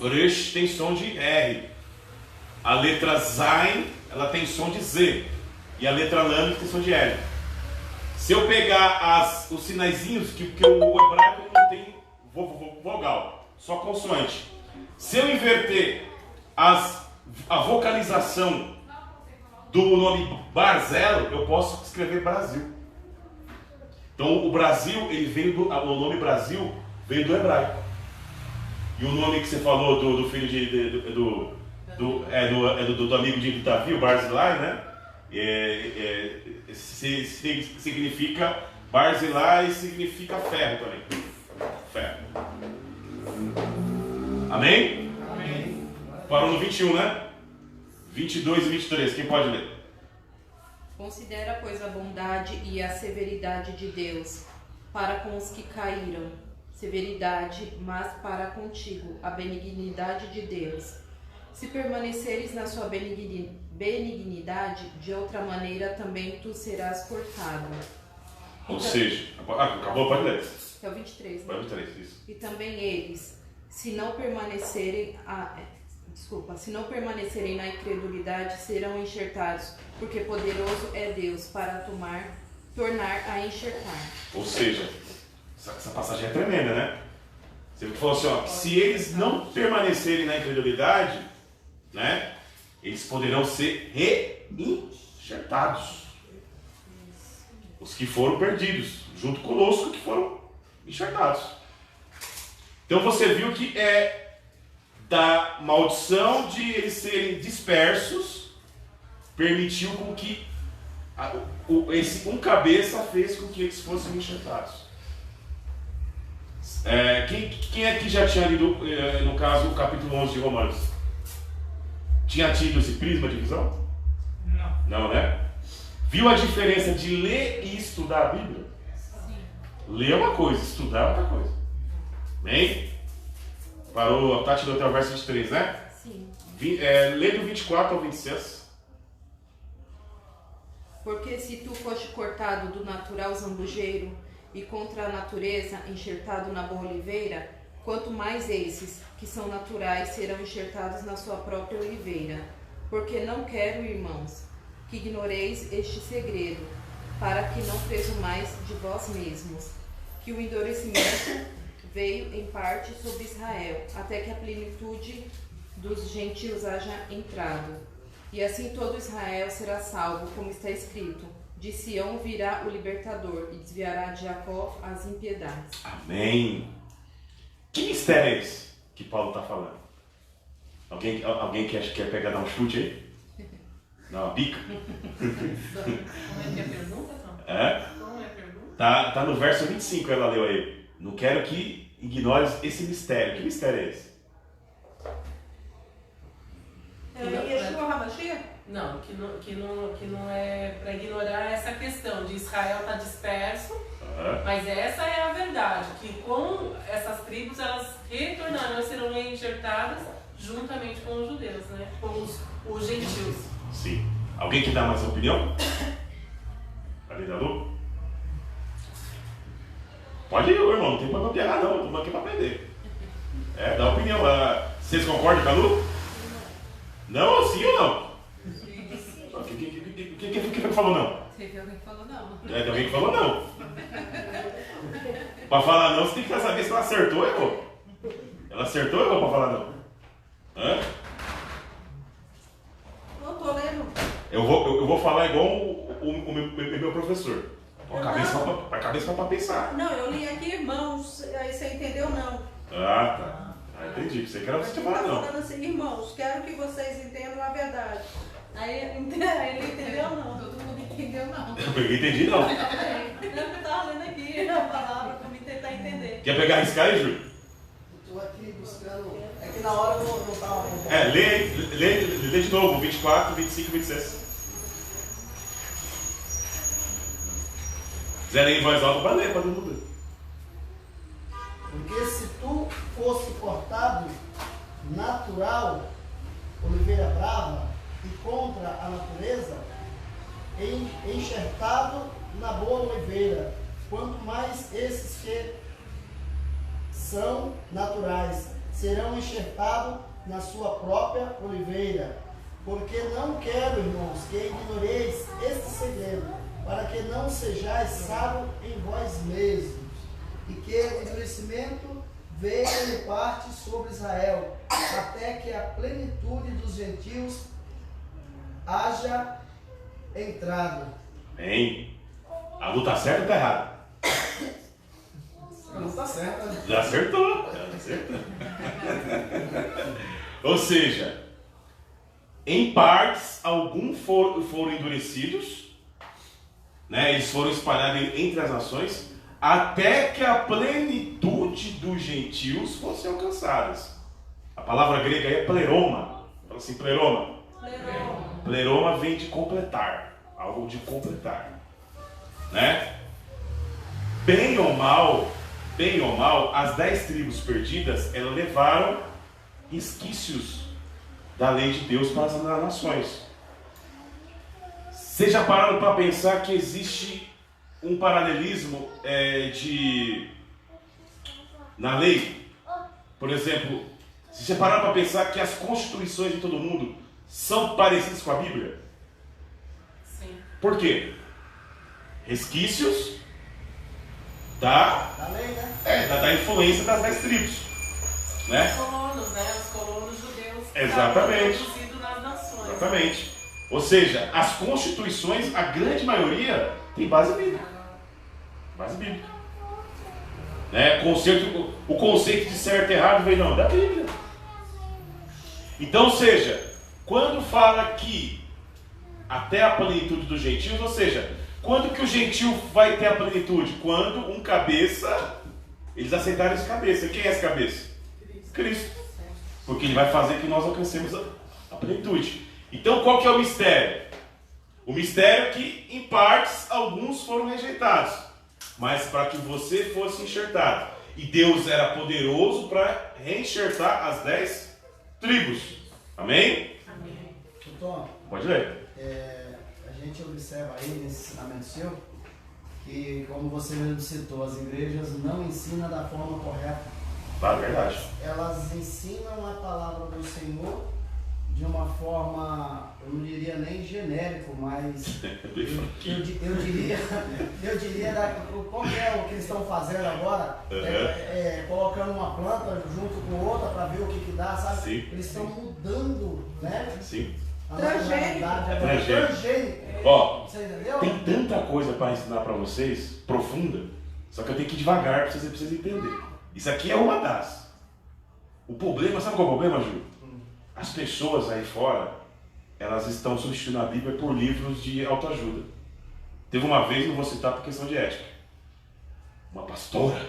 S1: Resh tem som de R. A letra Zai ela tem som de Z. E a letra Lamed tem som de L. Se eu pegar os sinaizinhos, que o hebraico não tem vogal, só consoante. Se eu inverter a vocalização do nome Barzel, eu posso escrever Brasil. Então o Brasil, ele veio o nome Brasil veio do hebraico. E o nome que você falou do filho do amigo de Davi, o Barzilai, né? Significa Barzilai, significa ferro também. Ferro. Amém?
S2: Amém.
S1: Parou no 21, né? 22 e 23, quem pode ler?
S8: Considera, pois, a bondade e a severidade de Deus para com os que caíram. Severidade, mas para contigo a benignidade de Deus. Se permaneceres na sua benignidade, de outra maneira também tu serás cortado.
S1: Ou seja, acabou, pode ler.
S8: É o 23, né?
S1: Pode 23, isso.
S8: E também eles, se não permanecerem na incredulidade, serão enxertados, porque poderoso é Deus para tornar a enxertar.
S1: Ou seja, essa passagem é tremenda, né? Você falou assim, ó, se eles não permanecerem na incredulidade, né, eles poderão ser reenxertados. Os que foram perdidos, junto conosco que foram enxertados. Então você viu que da maldição de eles serem dispersos, permitiu com que esse um cabeça fez com que eles fossem enxertados. Quem aqui já tinha lido, no caso, o capítulo 11 de Romanos? Tinha tido esse prisma de visão?
S2: Não.
S1: Não, né? Viu a diferença de ler e estudar a Bíblia?
S3: Sim.
S1: Ler é uma coisa, estudar é outra coisa. Bem? Parou, a Tati deu até o verso 23, né?
S8: Sim.
S1: Lê do 24 ao 26.
S8: Porque se tu foste cortado do natural zambujeiro e contra a natureza enxertado na boa oliveira, quanto mais esses, que são naturais, serão enxertados na sua própria oliveira. Porque não quero, irmãos, que ignoreis este segredo, para que não presumais de vós mesmos, que o endurecimento veio em parte sobre Israel, até que a plenitude dos gentios haja entrado. E assim todo Israel será salvo, como está escrito: de Sião virá o libertador, e desviará de Jacó as impiedades.
S1: Amém. Que mistério é esse que Paulo está falando? Alguém quer pegar, dar um chute aí? Dar uma pica?
S3: Como é que é a pergunta, não?
S1: É?
S3: Como é a pergunta?
S1: Tá no verso 25, ela leu aí. Não quero que ignores esse mistério. Que mistério é esse?
S7: Yeshua HaMashiach?
S3: Não, que não é para ignorar essa questão de Israel estar disperso, mas essa é a verdade, que com essas tribos elas retornarão e serão reenxertadas juntamente com os judeus, né? Com os gentios.
S1: Sim. Alguém que dá mais opinião? Ali da Lu? Pode ir, irmão, não tem pra pegar não, estamos aqui para aprender. Dá opinião. Vocês concordam com a Lu? Não, sim ou não? Quem falou não?
S8: Teve alguém que falou não.
S1: Tem alguém que falou não. Para falar não, você tem que saber se ela acertou ou errou. Ela acertou ou errou para falar não? Hã?
S7: Não tô lendo.
S1: Eu vou falar igual o meu professor. A cabeça para pensar.
S7: Não, eu li aqui irmãos, aí você entendeu não.
S1: Tá. Entendi. Você quer você falar não.
S7: Falando assim, irmãos, quero que vocês entendam a verdade. Aí ele entendeu não.
S3: Todo mundo entendeu, não.
S1: Eu entendi não.
S7: Eu tava lendo aqui a palavra pra me tentar entender.
S1: Quer pegar riscar aí, Júlio?
S6: Estou aqui buscando. É que na hora eu não estava.
S1: Lê de novo, 24, 25 e 26. Zé em voz alta para ler, para todo mundo.
S6: Porque se tu fosse cortado natural, oliveira brava, e contra a natureza, enxertado na boa oliveira, quanto mais esses que são naturais serão enxertados na sua própria oliveira. Porque não quero, irmãos, que ignoreis este segredo, para que não sejais sábios em vós mesmos, e que o endurecimento veja de parte sobre Israel, até que a plenitude dos gentios haja entrado.
S1: Bem, a Lu tá certa ou tá errada?
S6: Não tá certo, né?
S1: Já acertou. Já acertou. Ou seja, em partes, alguns foram endurecidos, né? Eles foram espalhados entre as nações, até que a plenitude dos gentios fosse alcançada. A palavra grega aí é pleroma. Fala assim, pleroma. Pleroma vem de completar, algo de completar, né? Bem ou mal, as 10 tribos perdidas, elas levaram resquícios da lei de Deus para as nações. Vocês já pararam para pensar que existe um paralelismo na lei? Por exemplo, vocês já pararam para pensar que as constituições de todo mundo são parecidas com a Bíblia?
S3: Sim.
S1: Por quê? Resquícios da
S6: lei, né?
S1: Da influência das 10 tribos, né?
S3: Os colonos judeus.
S1: Exatamente.
S3: Produzido nas nações.
S1: Exatamente. Ou seja, as constituições, a grande maioria, tem base bíblica. Base bíblica. Né? O conceito de certo e errado vem não, da Bíblia. Então, ou seja, quando fala que até a plenitude dos gentios, ou seja, quando que o gentio vai ter a plenitude? Quando um cabeça, eles aceitaram esse cabeça. Quem é esse cabeça? Cristo. Porque ele vai fazer que nós alcancemos a plenitude. Então qual que é o mistério? O mistério é que em partes alguns foram rejeitados, mas para que você fosse enxertado. E Deus era poderoso para reenxertar as 10 tribos. Amém?
S3: Amém.
S6: Tom,
S1: Pode ler.
S6: a gente observa aí nesse ensinamento seu que, como você mesmo citou, as igrejas não ensinam da forma correta.
S1: Tá, verdade.
S6: Elas ensinam a palavra do Senhor de uma forma, eu não diria nem genérico, mas eu diria qual que é o que eles estão fazendo agora, colocando uma planta junto com outra para ver o que dá, sabe?
S1: Sim.
S6: Eles estão mudando, né?
S1: Sim.
S6: A
S7: Transgênico.
S6: naturalidade,
S1: Transgênico.
S6: transgênico.
S1: Ó,
S6: Você entendeu?
S1: tem tanta coisa para ensinar para vocês, profunda, só que eu tenho que ir devagar para vocês entenderem. Isso aqui é uma das. O problema, sabe qual é o problema, Ju? As pessoas aí fora, elas estão substituindo a Bíblia por livros de autoajuda. Teve uma vez, não vou citar por questão de ética, uma pastora,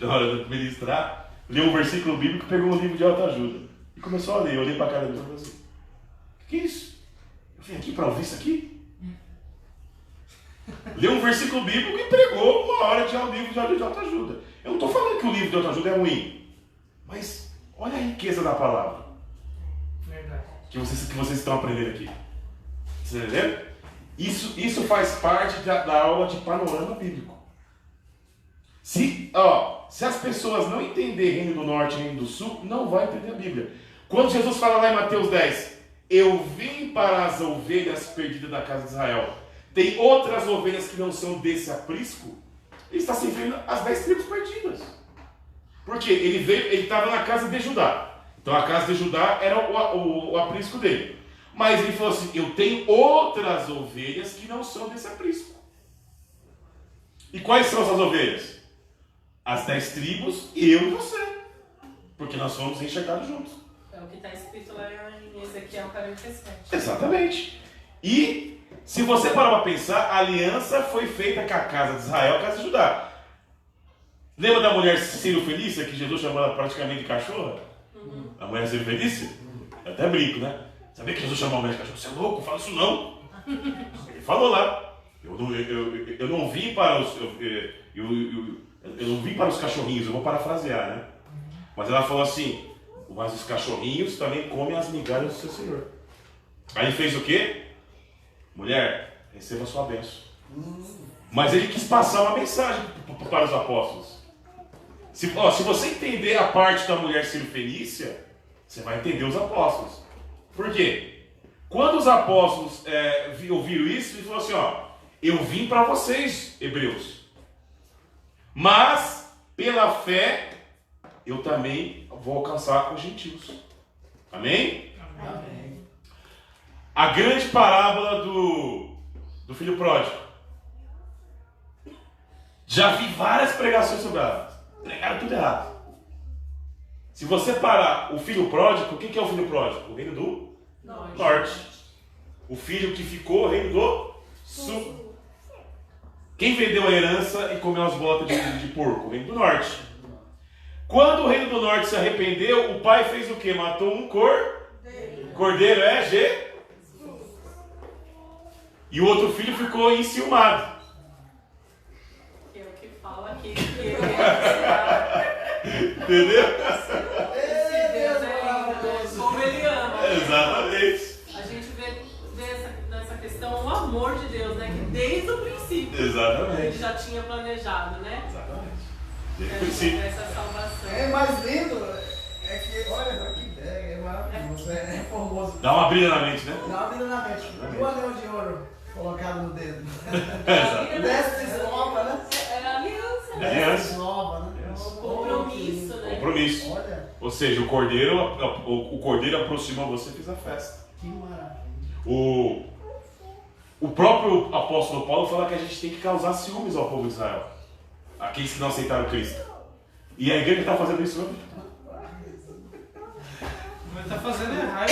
S1: na hora de ministrar, leu um versículo bíblico, pegou um livro de autoajuda e começou a ler. Eu olhei para a cara dela e falei assim: o que é isso? Eu vim aqui para ouvir isso aqui? Leu um versículo bíblico e pregou uma hora de um livro de autoajuda. Eu não estou falando que o livro de autoajuda é ruim, mas olha a riqueza da palavra.
S2: Verdade.
S1: Que vocês estão aprendendo aqui. Você está entendendo? Isso faz parte da aula de panorama bíblico. Se as pessoas não entenderem Reino do Norte e Reino do Sul, não vai entender a Bíblia. Quando Jesus fala lá em Mateus 10, eu vim para as ovelhas perdidas da casa de Israel. Tem outras ovelhas que não são desse aprisco. Ele está se referindo às 10 tribos perdidas. Porque ele estava na casa de Judá. Então a casa de Judá era o aprisco dele. Mas ele falou assim: eu tenho outras ovelhas que não são desse aprisco. E quais são essas ovelhas? As 10 tribos, eu e você. Porque nós fomos enxergados juntos.
S3: É o que está escrito lá em Ezequiel 47.
S1: Exatamente. E se você parar para pensar, a aliança foi feita com a casa de Israel e a casa de Judá. Lembra da mulher Ciro-Felícia, que Jesus chamou ela praticamente de cachorra? A mulher Ciro-Felícia? Eu até brinco, né? Sabia que Jesus chamou a mulher de cachorra? Você é louco? Fala isso não. Ele falou lá. Eu não vim para os... Eu não vim para os cachorrinhos, eu vou parafrasear, né? Mas ela falou assim: mas os cachorrinhos também comem as migalhas do seu Senhor. Aí ele fez o quê? Mulher, receba a sua bênção. Mas ele quis passar uma mensagem para os apóstolos. Se você entender a parte da mulher Ciro-Fenícia, você vai entender os apóstolos. Por quê? Quando os apóstolos ouviram isso, ele falou assim: eu vim para vocês, hebreus, mas pela fé eu também vou alcançar os gentios. Amém?
S6: Amém.
S1: A grande parábola do filho pródigo. Já vi várias pregações sobre ela. Pregaram tudo errado. Se você parar o filho pródigo, o que é o filho pródigo? O reino do norte. O filho que ficou, o reino do sul. Quem vendeu a herança e comeu as botas de porco? O reino do norte. Quando o reino do norte se arrependeu, o pai fez o quê? Matou um cordeiro, e o outro filho ficou enciumado.
S3: Que é o que fala aqui.
S1: Entendeu?
S3: Esse Deus é lindo, como ele ama.
S1: Exatamente.
S3: A gente vê nessa questão o amor de Deus, né? Que desde o princípio
S1: Exatamente.
S3: ele já tinha planejado, né?
S1: Exatamente. Desde o princípio.
S3: Essa salvação.
S6: É mais lindo, é que, olha, que ideia, é maravilhoso, é formoso.
S1: Dá uma brilha na mente, né?
S6: Dá uma vida na mente. E o anel de ouro colocado no dedo.
S1: Exato.
S6: Desce desnova, né?
S3: É a aliança,
S1: É
S3: né?
S1: aliança.
S6: Desnova, né?
S3: Compromisso, né?
S1: Compromisso.
S6: Olha,
S1: Ou seja, o cordeiro aproximou você e fez a festa.
S6: que maravilha.
S1: O próprio apóstolo Paulo fala que a gente tem que causar ciúmes ao povo de Israel. Aqueles que não aceitaram Cristo. E a igreja está fazendo isso hoje.
S2: Mas tá fazendo errado.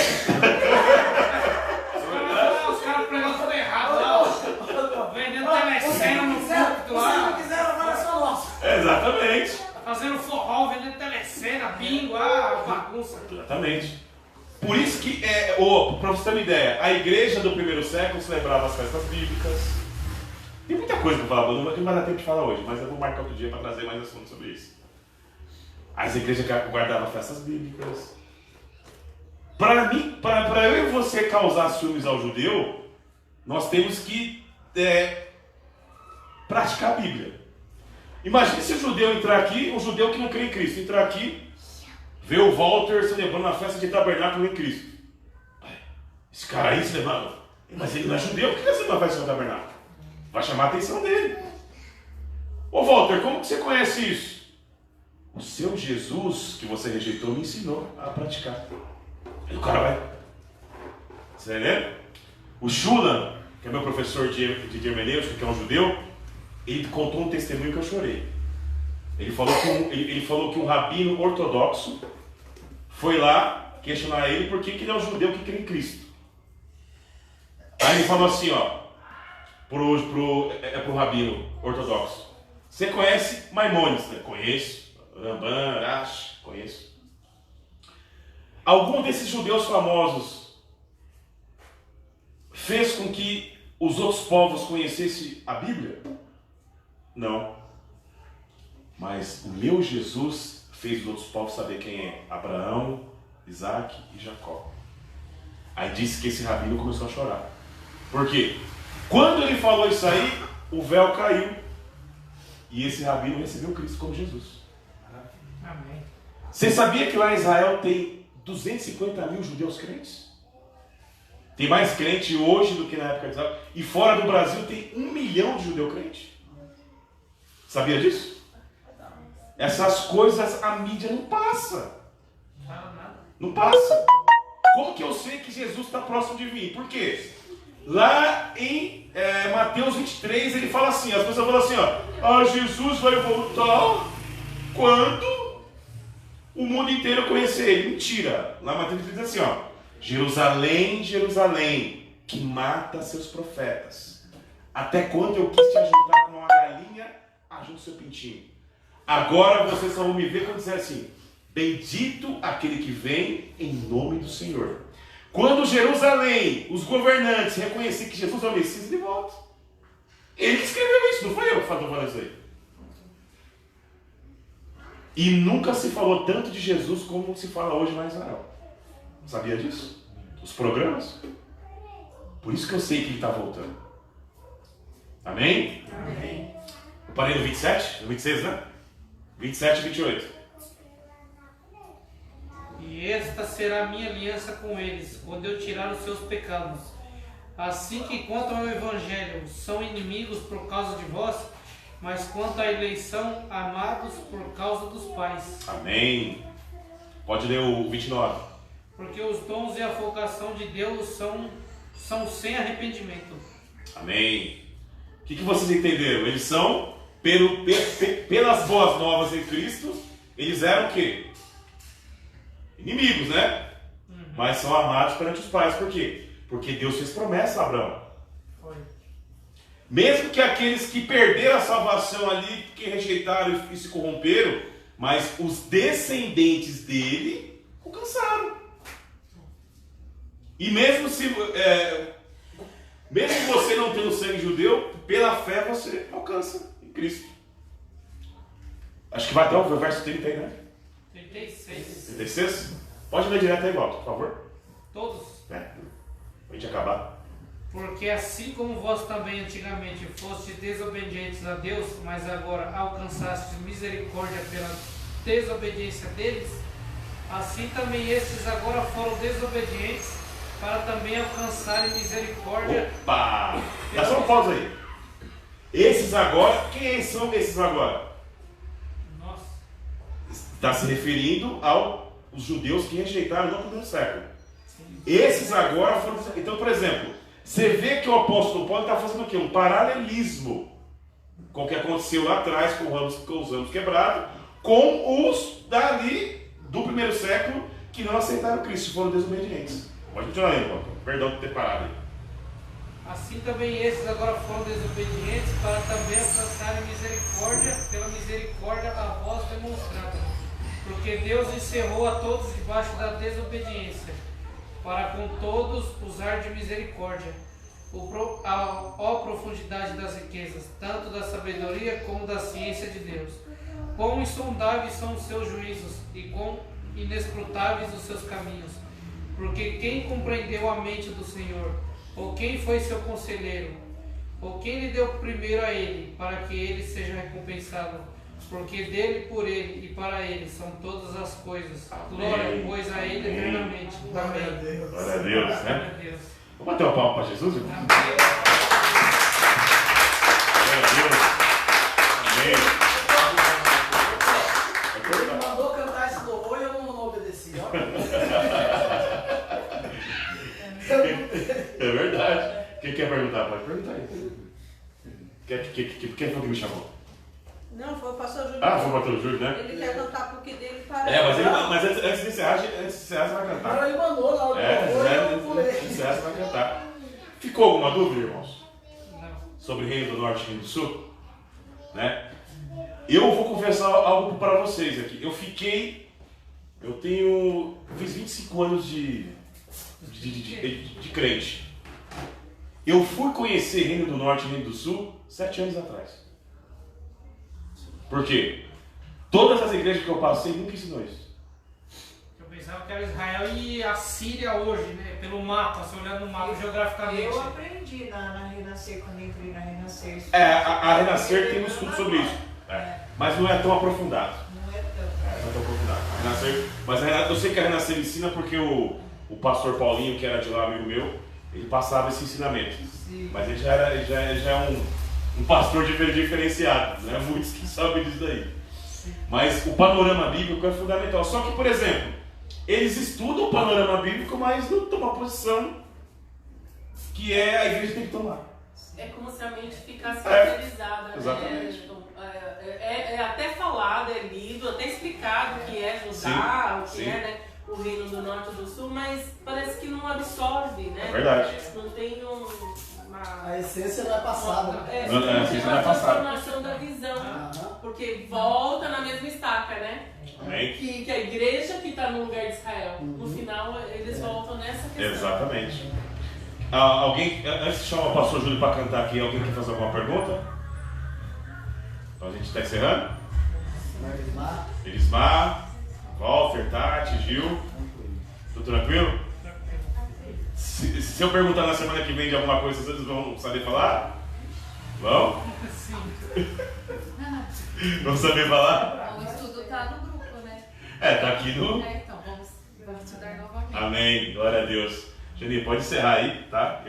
S2: Os caras pregando tudo errado lá. Vendendo telecena no púlpito lá.
S6: Se não quiser, agora é só nosso.
S1: Exatamente.
S2: Fazendo forró, vendendo telecena, bingo, bagunça.
S1: Exatamente. Por isso que, para você ter uma ideia, a igreja do primeiro século celebrava as festas bíblicas. Tem muita coisa para falar, não vai dar tempo de falar hoje, mas eu vou marcar outro dia para trazer mais assuntos sobre isso. As igrejas guardavam festas bíblicas. Para eu e você causar ciúmes ao judeu, nós temos que praticar a Bíblia. Imagine se o judeu entrar aqui, um judeu que não crê em Cristo, entrar aqui, ver o Walter celebrando a festa de tabernáculo em Cristo. Esse cara aí celebrando, mas ele não é judeu, por que ele celebra a festa de tabernáculo? Vai chamar a atenção dele. Ô Walter, como que você conhece isso? O seu Jesus, que você rejeitou, me ensinou a praticar. Aí o cara vai. Você entendeu? O Shulam, que é meu professor de hermenêutica, que é um judeu, ele contou um testemunho que eu chorei. Ele falou que um rabino ortodoxo foi lá questionar ele por que ele é um judeu que crê em Cristo. Aí ele falou assim, pro rabino ortodoxo: você conhece Maimônides, né? Conheço. Rambam, Rashi, conheço. Algum desses judeus famosos fez com que os outros povos conhecessem a Bíblia? Não. Mas o meu Jesus fez os outros povos saber quem é Abraão, Isaac e Jacó. Aí disse que esse rabino começou a chorar. Por quê? Quando ele falou isso aí, o véu caiu. E esse rabino recebeu Cristo como Jesus.
S2: Amém.
S1: Você sabia que lá em Israel tem 250 mil judeus crentes? Tem mais crente hoje do que na época de Israel. E fora do Brasil tem 1 milhão de judeus crentes. Sabia disso? Essas coisas a mídia não passa. Não passa. Como que eu sei que Jesus está próximo de mim? Por quê? Lá em Mateus 23 ele fala assim, as pessoas falam assim, Jesus vai voltar quando o mundo inteiro conhecer ele. Mentira. Lá em Mateus 23 diz assim, Jerusalém, Jerusalém, que mata seus profetas. Até quando eu quis te ajudar com uma galinha, ajuda o seu pintinho. Agora vocês só vão me ver quando disser assim, bendito aquele que vem em nome do Senhor. Quando Jerusalém, os governantes reconhecerem que Jesus é o Messias, ele volta. Ele que escreveu isso, não foi eu que falei isso aí. E nunca se falou tanto de Jesus como se fala hoje lá em Israel. Sabia disso? Os programas. Por isso que eu sei que ele está voltando. Amém?
S3: Amém.
S1: Eu parei no 27, no 26, né? 27 e 28.
S2: E esta será a minha aliança com eles, quando eu tirar os seus pecados. Assim que quanto ao Evangelho são inimigos por causa de vós, mas quanto à eleição, amados por causa dos pais.
S1: Amém. Pode ler o 29.
S2: Porque os dons e a vocação de Deus são sem arrependimento.
S1: Amém. O que vocês entenderam? Eles são pelas boas novas em Cristo, eles eram o quê? Inimigos, né? Mas são amados perante os pais. Por quê? Porque Deus fez promessa a Abraão.
S2: Foi.
S1: Mesmo que aqueles que perderam a salvação ali, que rejeitaram e se corromperam, mas os descendentes dele alcançaram. E mesmo que você não tenha o sangue judeu, pela fé você alcança em Cristo. Acho que vai até o verso 30 aí, né?
S2: 36.
S1: 36? Pode ler direto aí, Walter, por favor.
S2: Todos.
S1: Pra gente acabar.
S2: Porque assim como vós também antigamente fostes desobedientes a Deus, mas agora alcançastes misericórdia pela desobediência deles, assim também estes agora foram desobedientes para também alcançarem misericórdia.
S1: Opa! Dá só uma pausa aí. Esses agora, quem são esses agora?
S2: Nossa.
S1: Está se referindo aos judeus que rejeitaram no primeiro século. Esses agora foram... Então, por exemplo, você vê que o apóstolo Paulo está fazendo o quê? Um paralelismo com o que aconteceu lá atrás com os ramos quebrados, com os dali do primeiro século que não aceitaram Cristo, foram desobedientes. Pode continuar aí, Walter. Perdão por ter parado aí.
S2: Assim também esses agora foram desobedientes para também alcançarem misericórdia pela misericórdia a vós demonstrada. Porque Deus encerrou a todos debaixo da desobediência, para com todos usar de misericórdia. Ó profundidade das riquezas, tanto da sabedoria como da ciência de Deus. Quão insondáveis são os seus juízos e quão inescrutáveis os seus caminhos. Porque quem compreendeu a mente do Senhor? Ou quem foi seu conselheiro? Ou quem lhe deu primeiro a ele, para que ele seja recompensado? Porque dele, por ele e para ele são todas as coisas. Glória, pois, a ele eternamente. Amém.
S1: Glória a Deus, né?
S2: Glória a Deus.
S1: Vamos bater uma palma para Jesus, irmão?
S2: Amém.
S1: Glória a Deus. Amém.
S6: Ele mandou cantar esse louvor e eu não obedeci, ó.
S1: É verdade. Quem quer perguntar? Pode perguntar aí. Quem foi que me chamou?
S7: Não, foi o pastor Júlio.
S1: Ah, foi o pastor Júlio, né?
S7: Ele quer cantar porque dele para.
S1: Mas antes de encerrar, você vai cantar.
S6: Agora ele mandou lá o louvor e eu não pulei.
S1: Antes de encerrar, você vai cantar. Ficou alguma dúvida, irmãos?
S2: Não.
S1: Sobre Reino do Norte e Reino do Sul? Né? Eu vou confessar algo para vocês aqui. Eu fiz 25 anos de crente. Eu fui conhecer Reino do Norte e Reino do Sul 7 anos atrás. Por quê? Todas as igrejas que eu passei nunca ensinou isso.
S2: Eu pensava que era Israel e a Síria hoje, né? Pelo mapa, se olhar no mapa geograficamente.
S4: Eu aprendi na Renascer, quando entrei na Renascer.
S1: A Renascer tem um estudo sobre isso. Mas não é tão aprofundado.
S4: Não é tão.
S1: Não é tão aprofundado. Mas eu sei que a Renascer ensina porque o pastor Paulinho, que era de lá, amigo meu, ele passava esse ensinamento.
S4: Sim.
S1: Mas ele já é um pastor diferenciado, não é muitos que sabem disso daí. Mas o panorama bíblico é fundamental. Só que, por exemplo, eles estudam o panorama bíblico, mas não tomam a posição que a igreja tem que tomar.
S3: É como se a mente ficasse centralizada, né?
S1: Exatamente.
S3: Então, é até falado, é lido, até explicado o que é Judá, o que é, né, o Reino do Norte e do Sul, mas parece que não absorve, né?
S1: É verdade.
S3: Não tem
S6: A essência não é passada.
S3: É,
S1: Não, a essência não é
S3: uma
S1: passada.
S3: transformação da visão,
S6: Aham.
S3: porque volta na mesma estaca, né?
S1: Amém?
S3: Que a igreja que está no lugar de Israel, no final eles voltam nessa questão.
S1: Exatamente. Alguém, antes de chamar o pastor Júlio para cantar aqui, alguém quer fazer alguma pergunta? Então a gente está encerrando?
S6: Marismar,
S1: Elismar, Walter, Tati, Gil. Tudo tranquilo? Se eu perguntar na semana que vem de alguma coisa, vocês vão saber falar? Vão?
S2: Sim.
S1: Vão saber falar?
S8: O estudo tá no grupo, né?
S1: Tá aqui no...
S8: Então vamos estudar novamente.
S1: Amém, glória a Deus. Geni, pode encerrar aí, tá?